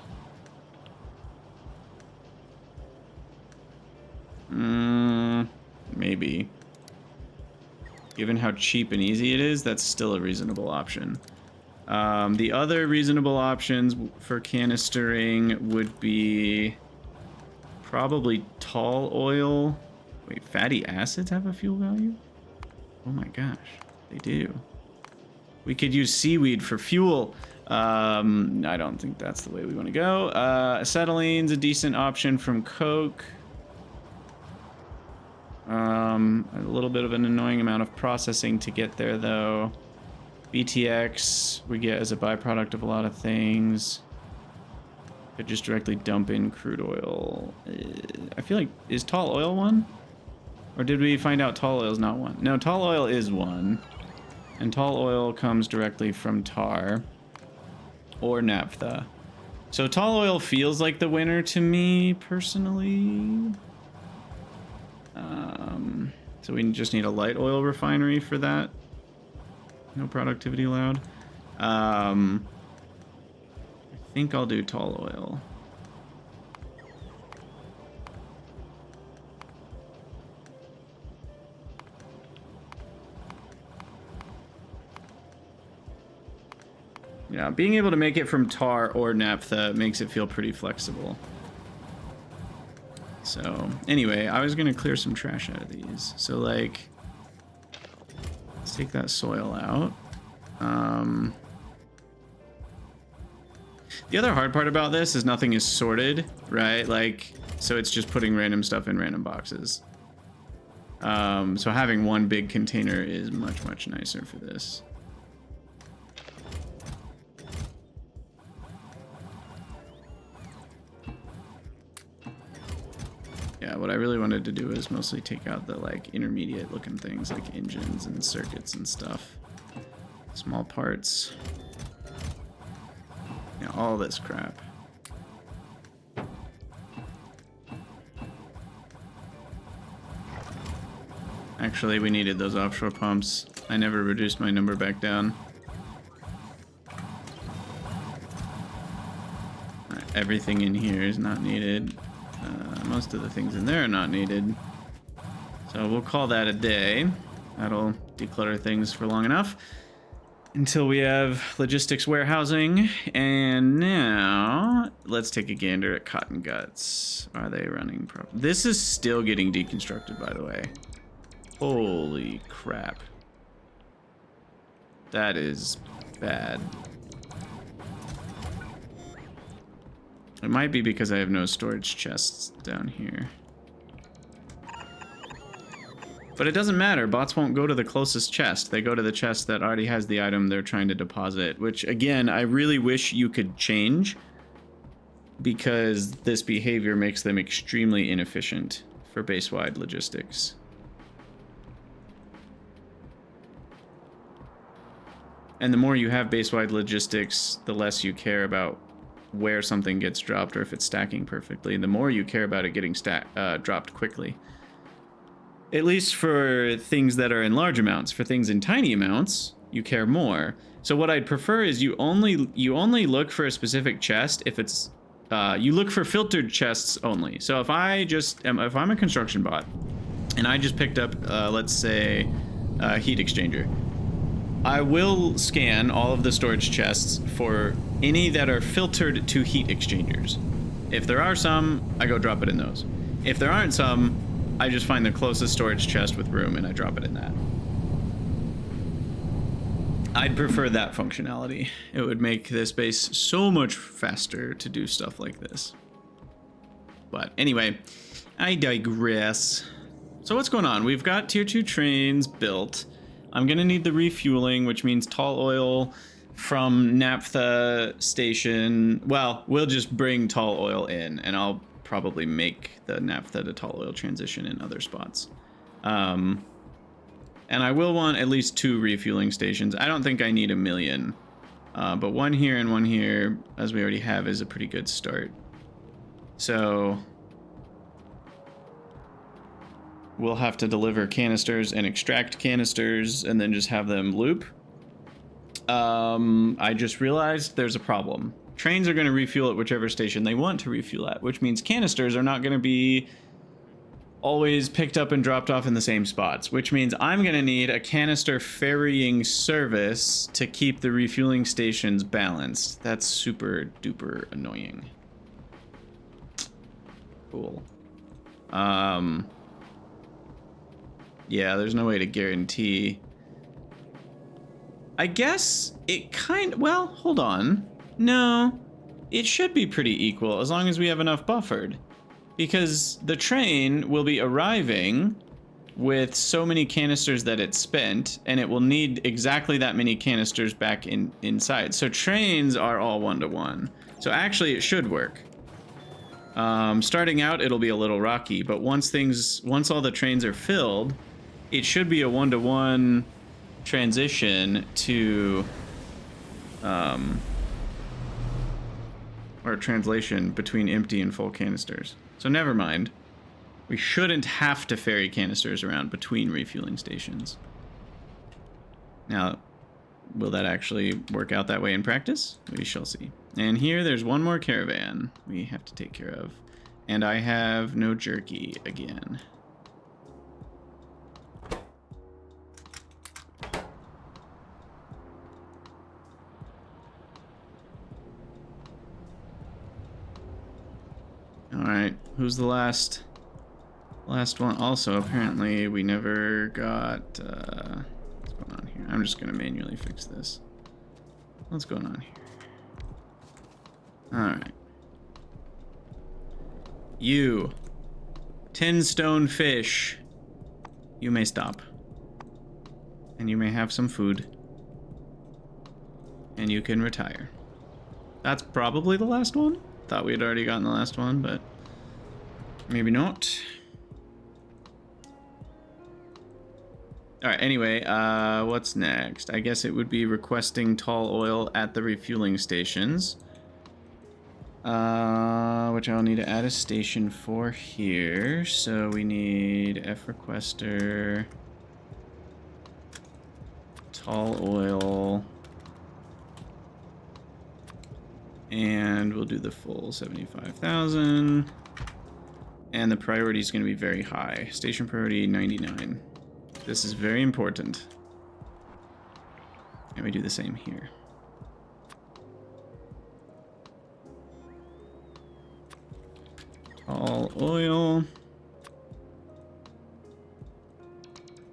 Maybe. Given how cheap and easy it is, that's still a reasonable option. The other reasonable options for canistering would be probably tall oil. Wait, fatty acids have a fuel value? Oh my gosh, they do. We could use seaweed for fuel. I don't think that's the way we want to go. Acetylene's a decent option from Coke. A little bit of an annoying amount of processing to get there though. BTX we get as a byproduct of a lot of things. Could just directly dump in crude oil. I feel like, is tall oil one? Or did we find out tall oil is not one? No, tall oil is one. And tall oil comes directly from tar or naphtha. So tall oil feels like the winner to me personally. So we just need a light oil refinery for that. No productivity allowed. I think I'll do tall oil. Yeah, being able to make it from tar or naphtha makes it feel pretty flexible. So, anyway, I was gonna clear some trash out of these. So, like, let's take that soil out. The other hard part about this is nothing is sorted, right? Like, so it's just putting random stuff in random boxes. So having one big container is much, much nicer for this. Yeah, what I really wanted to do is mostly take out the like intermediate looking things like engines and circuits and stuff. Small parts. Yeah, all this crap. Actually, we needed those offshore pumps. I never reduced my number back down. Alright, everything in here is not needed. Most of the things in there are not needed. So we'll call that a day. That'll declutter things for long enough until we have logistics warehousing. And now let's take a gander at cotton guts. Are they running properly? This is still getting deconstructed, by the way. Holy crap. That is bad. It might be because I have no storage chests down here. But it doesn't matter. Bots won't go to the closest chest. They go to the chest that already has the item they're trying to deposit, which, again, I really wish you could change because this behavior makes them extremely inefficient for base-wide logistics. And the more you have base-wide logistics, the less you care about where something gets dropped or if it's stacking perfectly. The more you care about it getting dropped quickly. At least for things that are in large amounts. For things in tiny amounts, you care more. So what I'd prefer is you only look for a specific chest if it's you look for filtered chests only. So if if I'm a construction bot and I just picked up let's say a heat exchanger, I will scan all of the storage chests for any that are filtered to heat exchangers. If there are some, I go drop it in those. If there aren't some, I just find the closest storage chest with room and I drop it in that. I'd prefer that functionality. It would make this base so much faster to do stuff like this. But anyway, I digress. So what's going on? We've got tier 2 trains built. I'm gonna need the refueling, which means tall oil from naphtha station. Well, we'll just bring tall oil in, and I'll probably make the naphtha to tall oil transition in other spots. And I will want at least 2 refueling stations. I don't think I need 1 million, but 1 here and 1 here, as we already have, is a pretty good start. So we'll have to deliver canisters and extract canisters and then just have them loop. I just realized there's a problem. Trains are going to refuel at whichever station they want to refuel at, which means canisters are not going to be always picked up and dropped off in the same spots, which means I'm going to need a canister ferrying service to keep the refueling stations balanced. That's super duper annoying. Cool. Yeah, there's no way to guarantee. I guess it well, hold on. No, it should be pretty equal as long as we have enough buffered. Because the train will be arriving with so many canisters that it's spent, and it will need exactly that many canisters back inside. So trains are all 1-to-1. So actually it should work. Starting out, it'll be a little rocky, but once all the trains are filled, it should be a 1-to-1 transition to, or translation between empty and full canisters. So never mind. We shouldn't have to ferry canisters around between refueling stations. Now, will that actually work out that way in practice? We shall see. And here, there's 1 more caravan we have to take care of. And I have no jerky again. Alright, who's the last one? Also, apparently, we never got, what's going on here? I'm just gonna manually fix this. What's going on here? Alright. You. 10 stone fish. You may stop. And you may have some food. And you can retire. That's probably the last one. Thought we had already gotten the last one, but maybe not. Alright, anyway, what's next? I guess it would be requesting tall oil at the refueling stations. Which I'll need to add a station for here. So we need F requester, tall oil, and we'll do the full 75,000. And the priority is going to be very high. Station priority 99. This is very important. And we do the same here. Tall oil.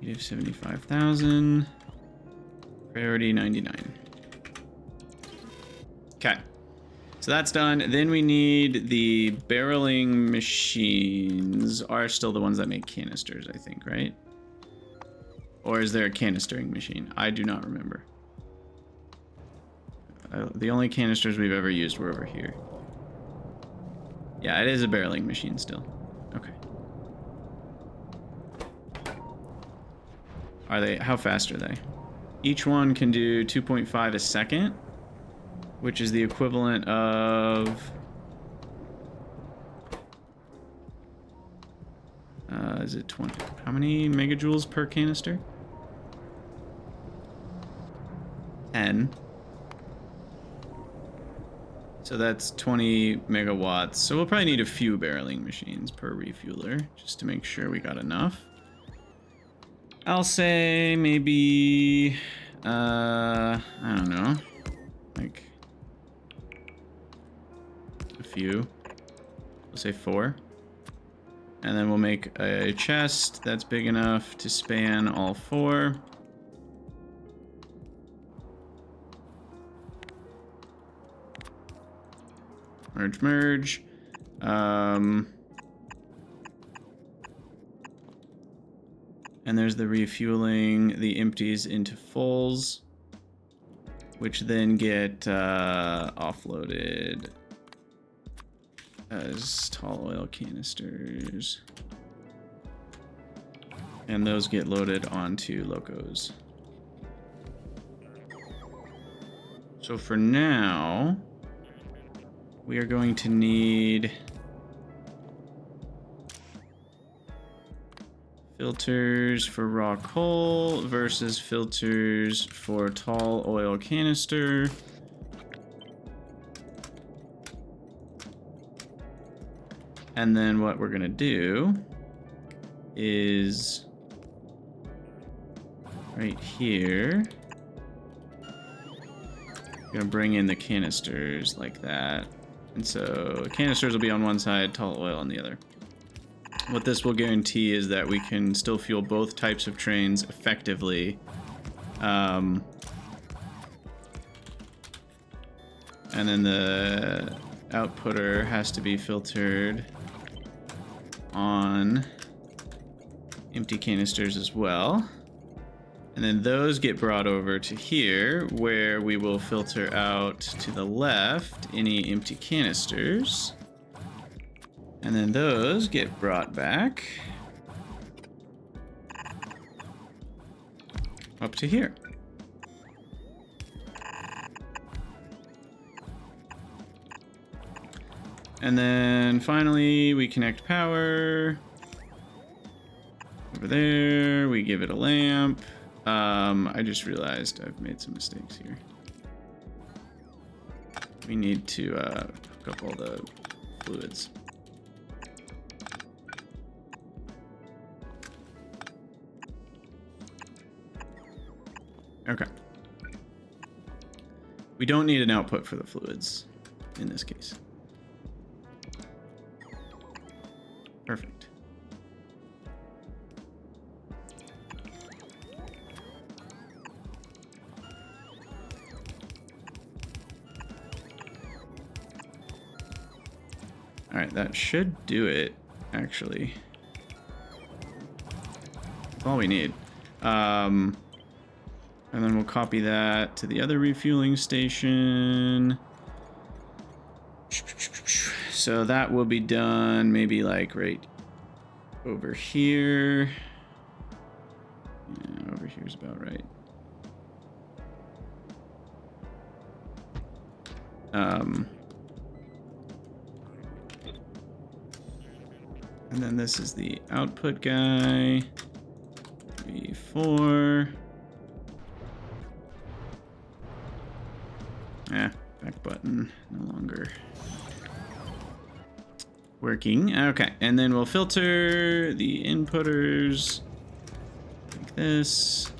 We have 75,000. Priority 99. Okay. So that's done. Then we need the barreling machines are still the ones that make canisters, I think, right? Or is there a canistering machine? I do not remember. The only canisters we've ever used were over here. Yeah, it is a barreling machine still. Okay. Are they? How fast are they? Each one can do 2.5 a second, which is the equivalent of... is it 20? How many megajoules per canister? 10. So that's 20 megawatts. So we'll probably need a few barreling machines per refueler, just to make sure we got enough. I'll say maybe, I don't know, like a few. We'll say 4. And then we'll make a chest that's big enough to span all 4. Merge, merge. And there's the refueling the empties into fulls, which then get offloaded as tall oil canisters. And those get loaded onto locos. So for now, we are going to need filters for raw coal versus filters for tall oil canister. And then what we're gonna do is right here, we're gonna bring in the canisters like that. And so canisters will be on one side, tall oil on the other. What this will guarantee is that we can still fuel both types of trains effectively. And then the outputter has to be filtered on empty canisters as well. And then those get brought over to here, where we will filter out to the left any empty canisters. And then those get brought back up to here. And then finally we connect power over there. We give it a lamp. I just realized I've made some mistakes here. We need to hook up all the fluids. Okay. We don't need an output for the fluids in this case. Perfect. right, that should do it, actually. That's all we need. And then we'll copy that to the other refueling station. So that will be done maybe like right over here. Yeah, over here's about right. And then this is the output guy. 3, 4. Back button no longer working. Okay, and then we'll filter the inputters like this.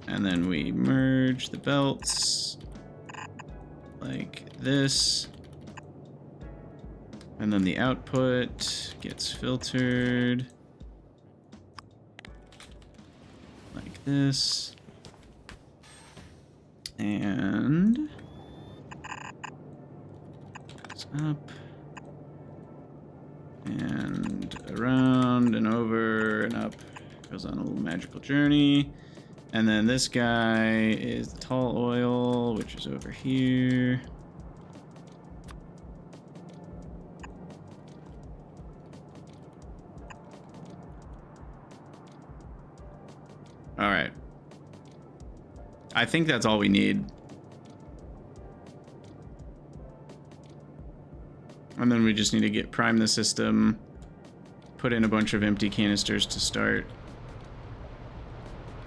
And then we merge the belts like this. And then the output gets filtered like this. And it's up and around and over and up. Goes on a little magical journey. And then this guy is the tall oil, which is over here. All right. I think that's all we need. And then we just need to prime the system, put in a bunch of empty canisters to start.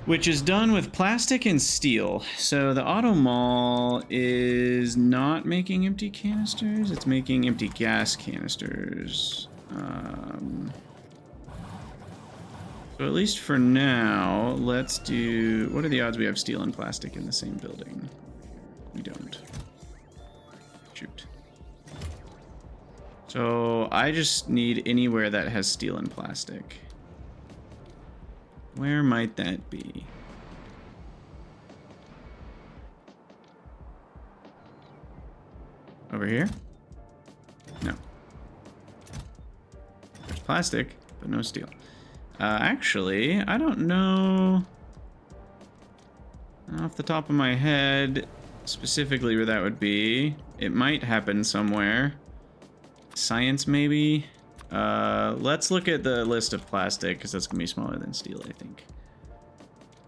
Which is done with plastic and steel. So the auto mall is not making empty canisters, it's making empty gas canisters. So at least for now, let's do... What are the odds we have steel and plastic in the same building? We don't. Shoot. So I just need anywhere that has steel and plastic. Where might that be? Over here? No. There's plastic, but no steel. Actually, I don't know off the top of my head specifically where that would be. It might happen somewhere. Science, maybe? Let's look at the list of plastic, because that's going to be smaller than steel, I think.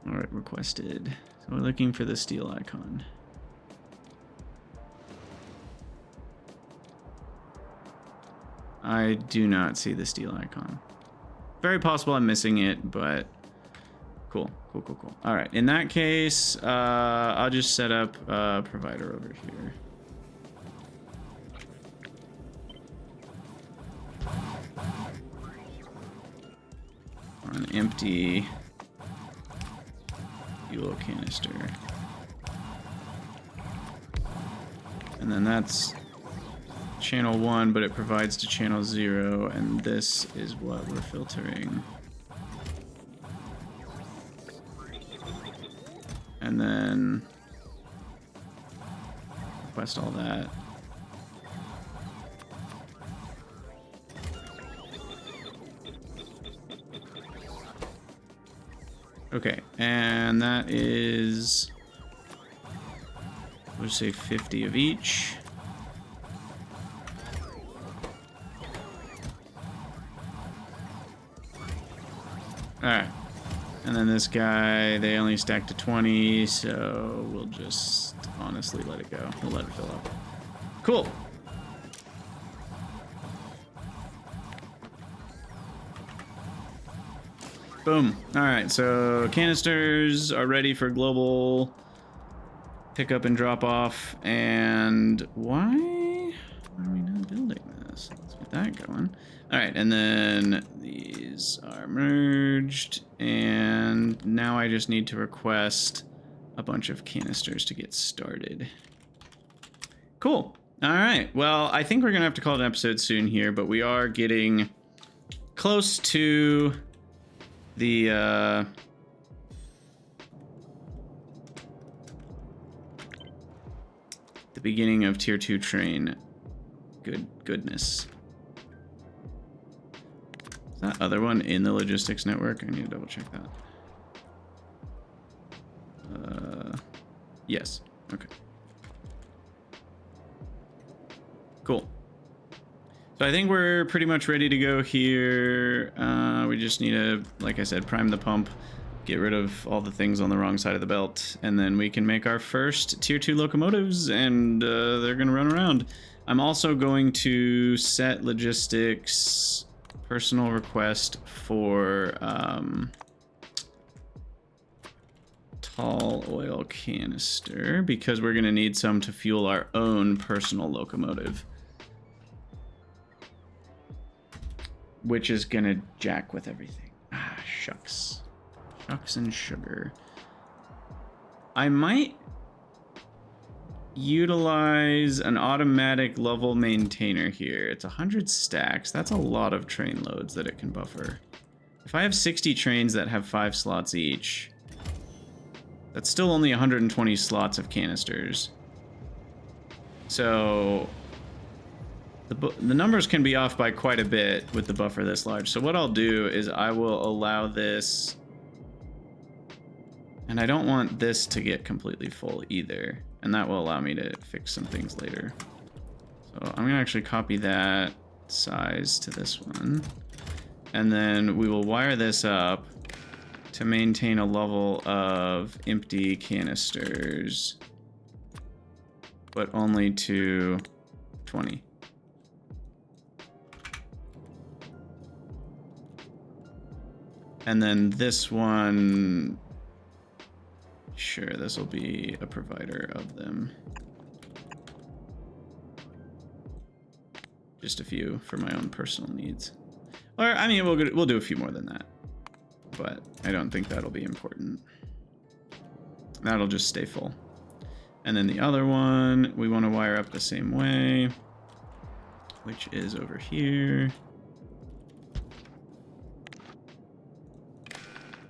Alright, requested. So we're looking for the steel icon. I do not see the steel icon. Very possible I'm missing it, but cool. Alright, in that case, I'll just set up a provider over here. An empty fuel canister. And then that's channel 1, but it provides to channel 0, and this is what we're filtering. And then request all that. Okay, and that is, we'll say 50 of each. Alright, and then this guy, they only stack to 20, so we'll just honestly let it go. We'll let it fill up. Cool. Boom. Alright, so canisters are ready for global pickup and drop off. And why are we not building this? Let's get that going. Alright, and then these are merged. And now I just need to request a bunch of canisters to get started. Cool. Alright, well, I think we're going to have to call it an episode soon here, but we are getting close to the beginning of tier 2 train goodness. That other one in the logistics network? I need to double check that. Yes. Okay. Cool. So I think we're pretty much ready to go here. We just need to, like I said, prime the pump, get rid of all the things on the wrong side of the belt, and then we can make our first tier 2 locomotives, and they're going to run around. I'm also going to set logistics personal request for tall oil canister, because we're going to need some to fuel our own personal locomotive, which is going to jack with everything. Ah, shucks. Shucks and sugar. I might utilize an automatic level maintainer here. It's 100 stacks. That's a lot of train loads that it can buffer. If I have 60 trains that have 5 slots each, that's still only 120 slots of canisters. So the numbers can be off by quite a bit with the buffer this large. So what I'll do is I will allow this, and I don't want this to get completely full either, and that will allow me to fix some things later. So I'm gonna actually copy that size to this one, and then we will wire this up to maintain a level of empty canisters, but only to 20. And then this one, sure, this will be a provider of them. Just a few for my own personal needs. Or, I mean, we'll do a few more than that, but I don't think that'll be important. That'll just stay full. And then the other one, we want to wire up the same way, which is over here.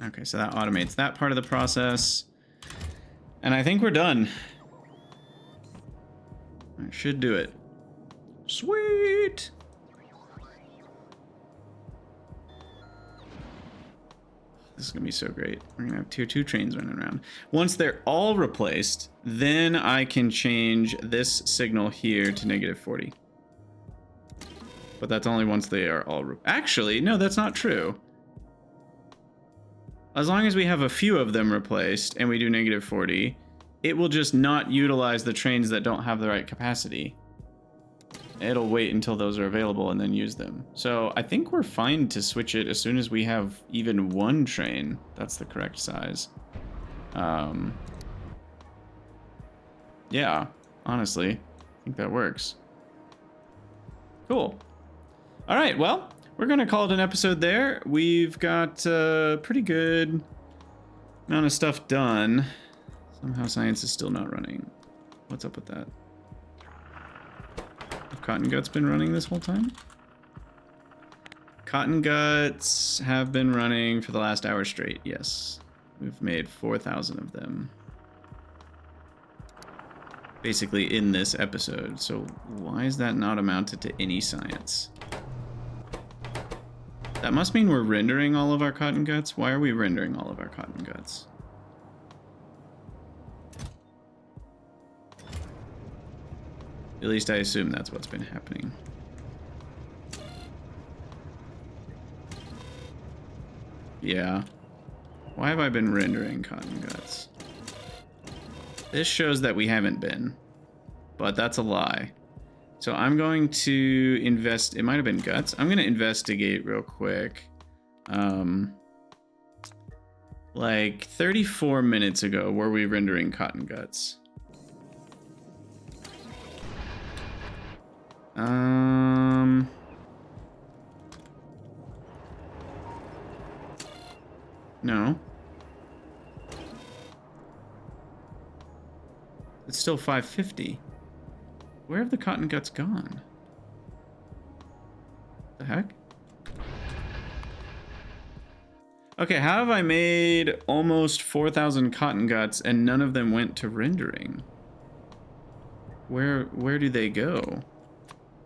Okay, so that automates that part of the process. And I think we're done. I should do it. Sweet! This is gonna be so great. We're gonna have tier 2 trains running around. Once they're all replaced, then I can change this signal here to -40. But that's only once they are all... Actually, no, that's not true. As long as we have a few of them replaced and we do -40, it will just not utilize the trains that don't have the right capacity. It'll wait until those are available and then use them. So I think we're fine to switch it as soon as we have even one train that's the correct size. Yeah, honestly, I think that works. Cool. All right, well, we're going to call it an episode there. We've got a pretty good amount of stuff done. Somehow science is still not running. What's up with that? Have Cotton Guts been running this whole time? Cotton Guts have been running for the last hour straight, yes. We've made 4,000 of them. Basically in this episode. So why is that not amounted to any science? That must mean we're rendering all of our Cotton Guts. Why are we rendering all of our Cotton Guts? At least I assume that's what's been happening. Yeah. Why have I been rendering Cotton Guts? This shows that we haven't been, but that's a lie. So I'm going to invest, it might have been guts. I'm going to investigate real quick. Like 34 minutes ago, were we rendering Cotton Guts? No. It's still 550. Where have the Cotton Guts gone? The heck? Okay, how have I made almost 4,000 Cotton Guts and none of them went to rendering? Where do they go?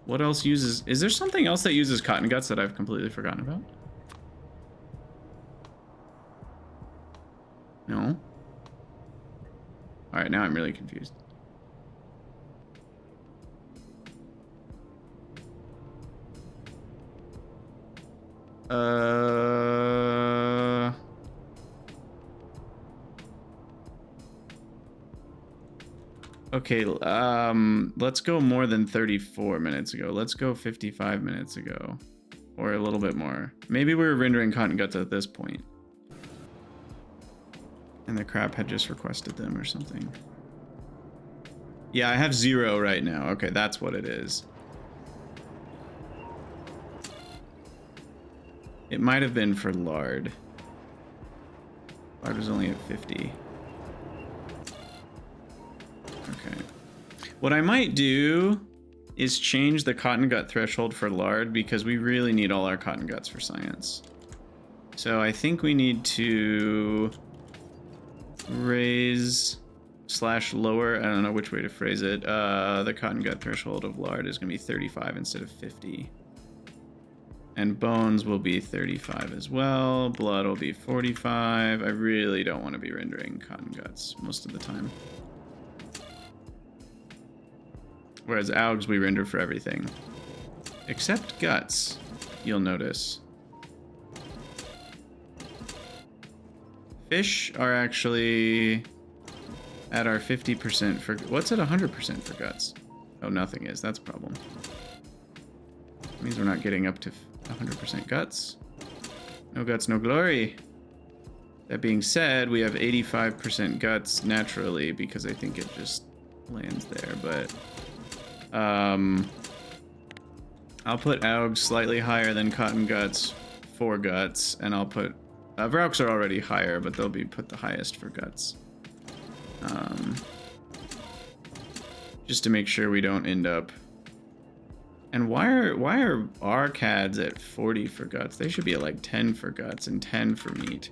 What else uses... Is there something else that uses Cotton Guts that I've completely forgotten about? No? Alright, now I'm really confused. Okay, let's go more than 34 minutes ago. Let's go 55 minutes ago. Or a little bit more. Maybe we were rendering cotton guts at this point. And the crab had just requested them or something. Yeah, I have 0 right now. Okay, that's what it is. It might have been for lard. Lard was only at 50. Okay. What I might do is change the cotton gut threshold for lard because we really need all our cotton guts for science. So I think we need to raise / lower, I don't know which way to phrase it. The cotton gut threshold of lard is going to be 35 instead of 50. And bones will be 35 as well. Blood will be 45. I really don't want to be rendering cotton guts most of the time. Whereas AUGs we render for everything. Except guts, you'll notice. Fish are actually at our 50% for... What's at 100% for guts? Oh, nothing is. That's a problem. It means we're not getting up to 100% guts. No guts, no glory. That being said, we have 85% guts naturally because I think it just lands there, but... I'll put AUGs slightly higher than cotton guts for guts, and I'll put... Vrauks are already higher, but they'll be put the highest for guts. Just to make sure we don't end up... And why are our CADs at 40 for guts? They should be at like 10 for guts and 10 for meat.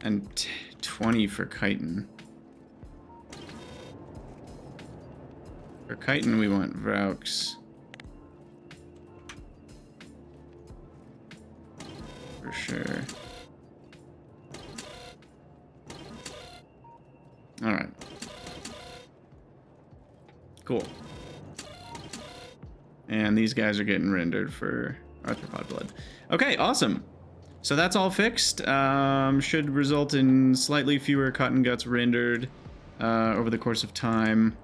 And 20 for chitin. For chitin, we want Vrauks. For sure. Alright. Cool. And these guys are getting rendered for arthropod blood. Okay, awesome. So that's all fixed. Should result in slightly fewer cotton guts rendered over the course of time.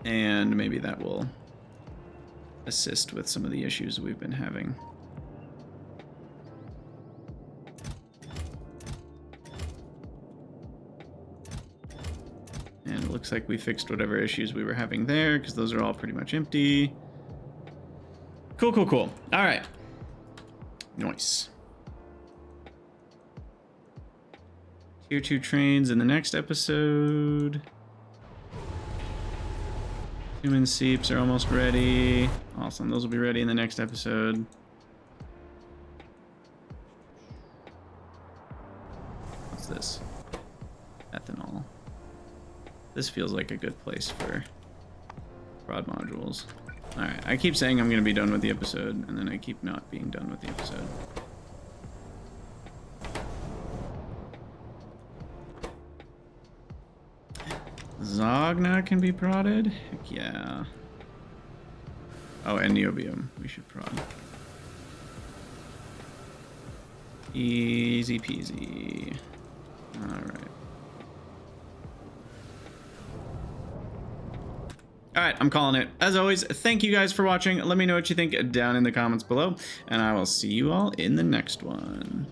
And maybe that will assist with some of the issues we've been having. And it looks like we fixed whatever issues we were having there, because those are all pretty much empty. Cool, cool, cool. All right. Nice. Tier 2 trains in the next episode. Human seeps are almost ready. Awesome. Those will be ready in the next episode. What's this? Ethanol. This feels like a good place for prod modules. Alright, I keep saying I'm going to be done with the episode, and then I keep not being done with the episode. Zogna can be prodded? Heck yeah. Oh, and niobium we should prod. Easy peasy. Alright. Alright, I'm calling it. As always, thank you guys for watching. Let me know what you think down in the comments below, and I will see you all in the next one.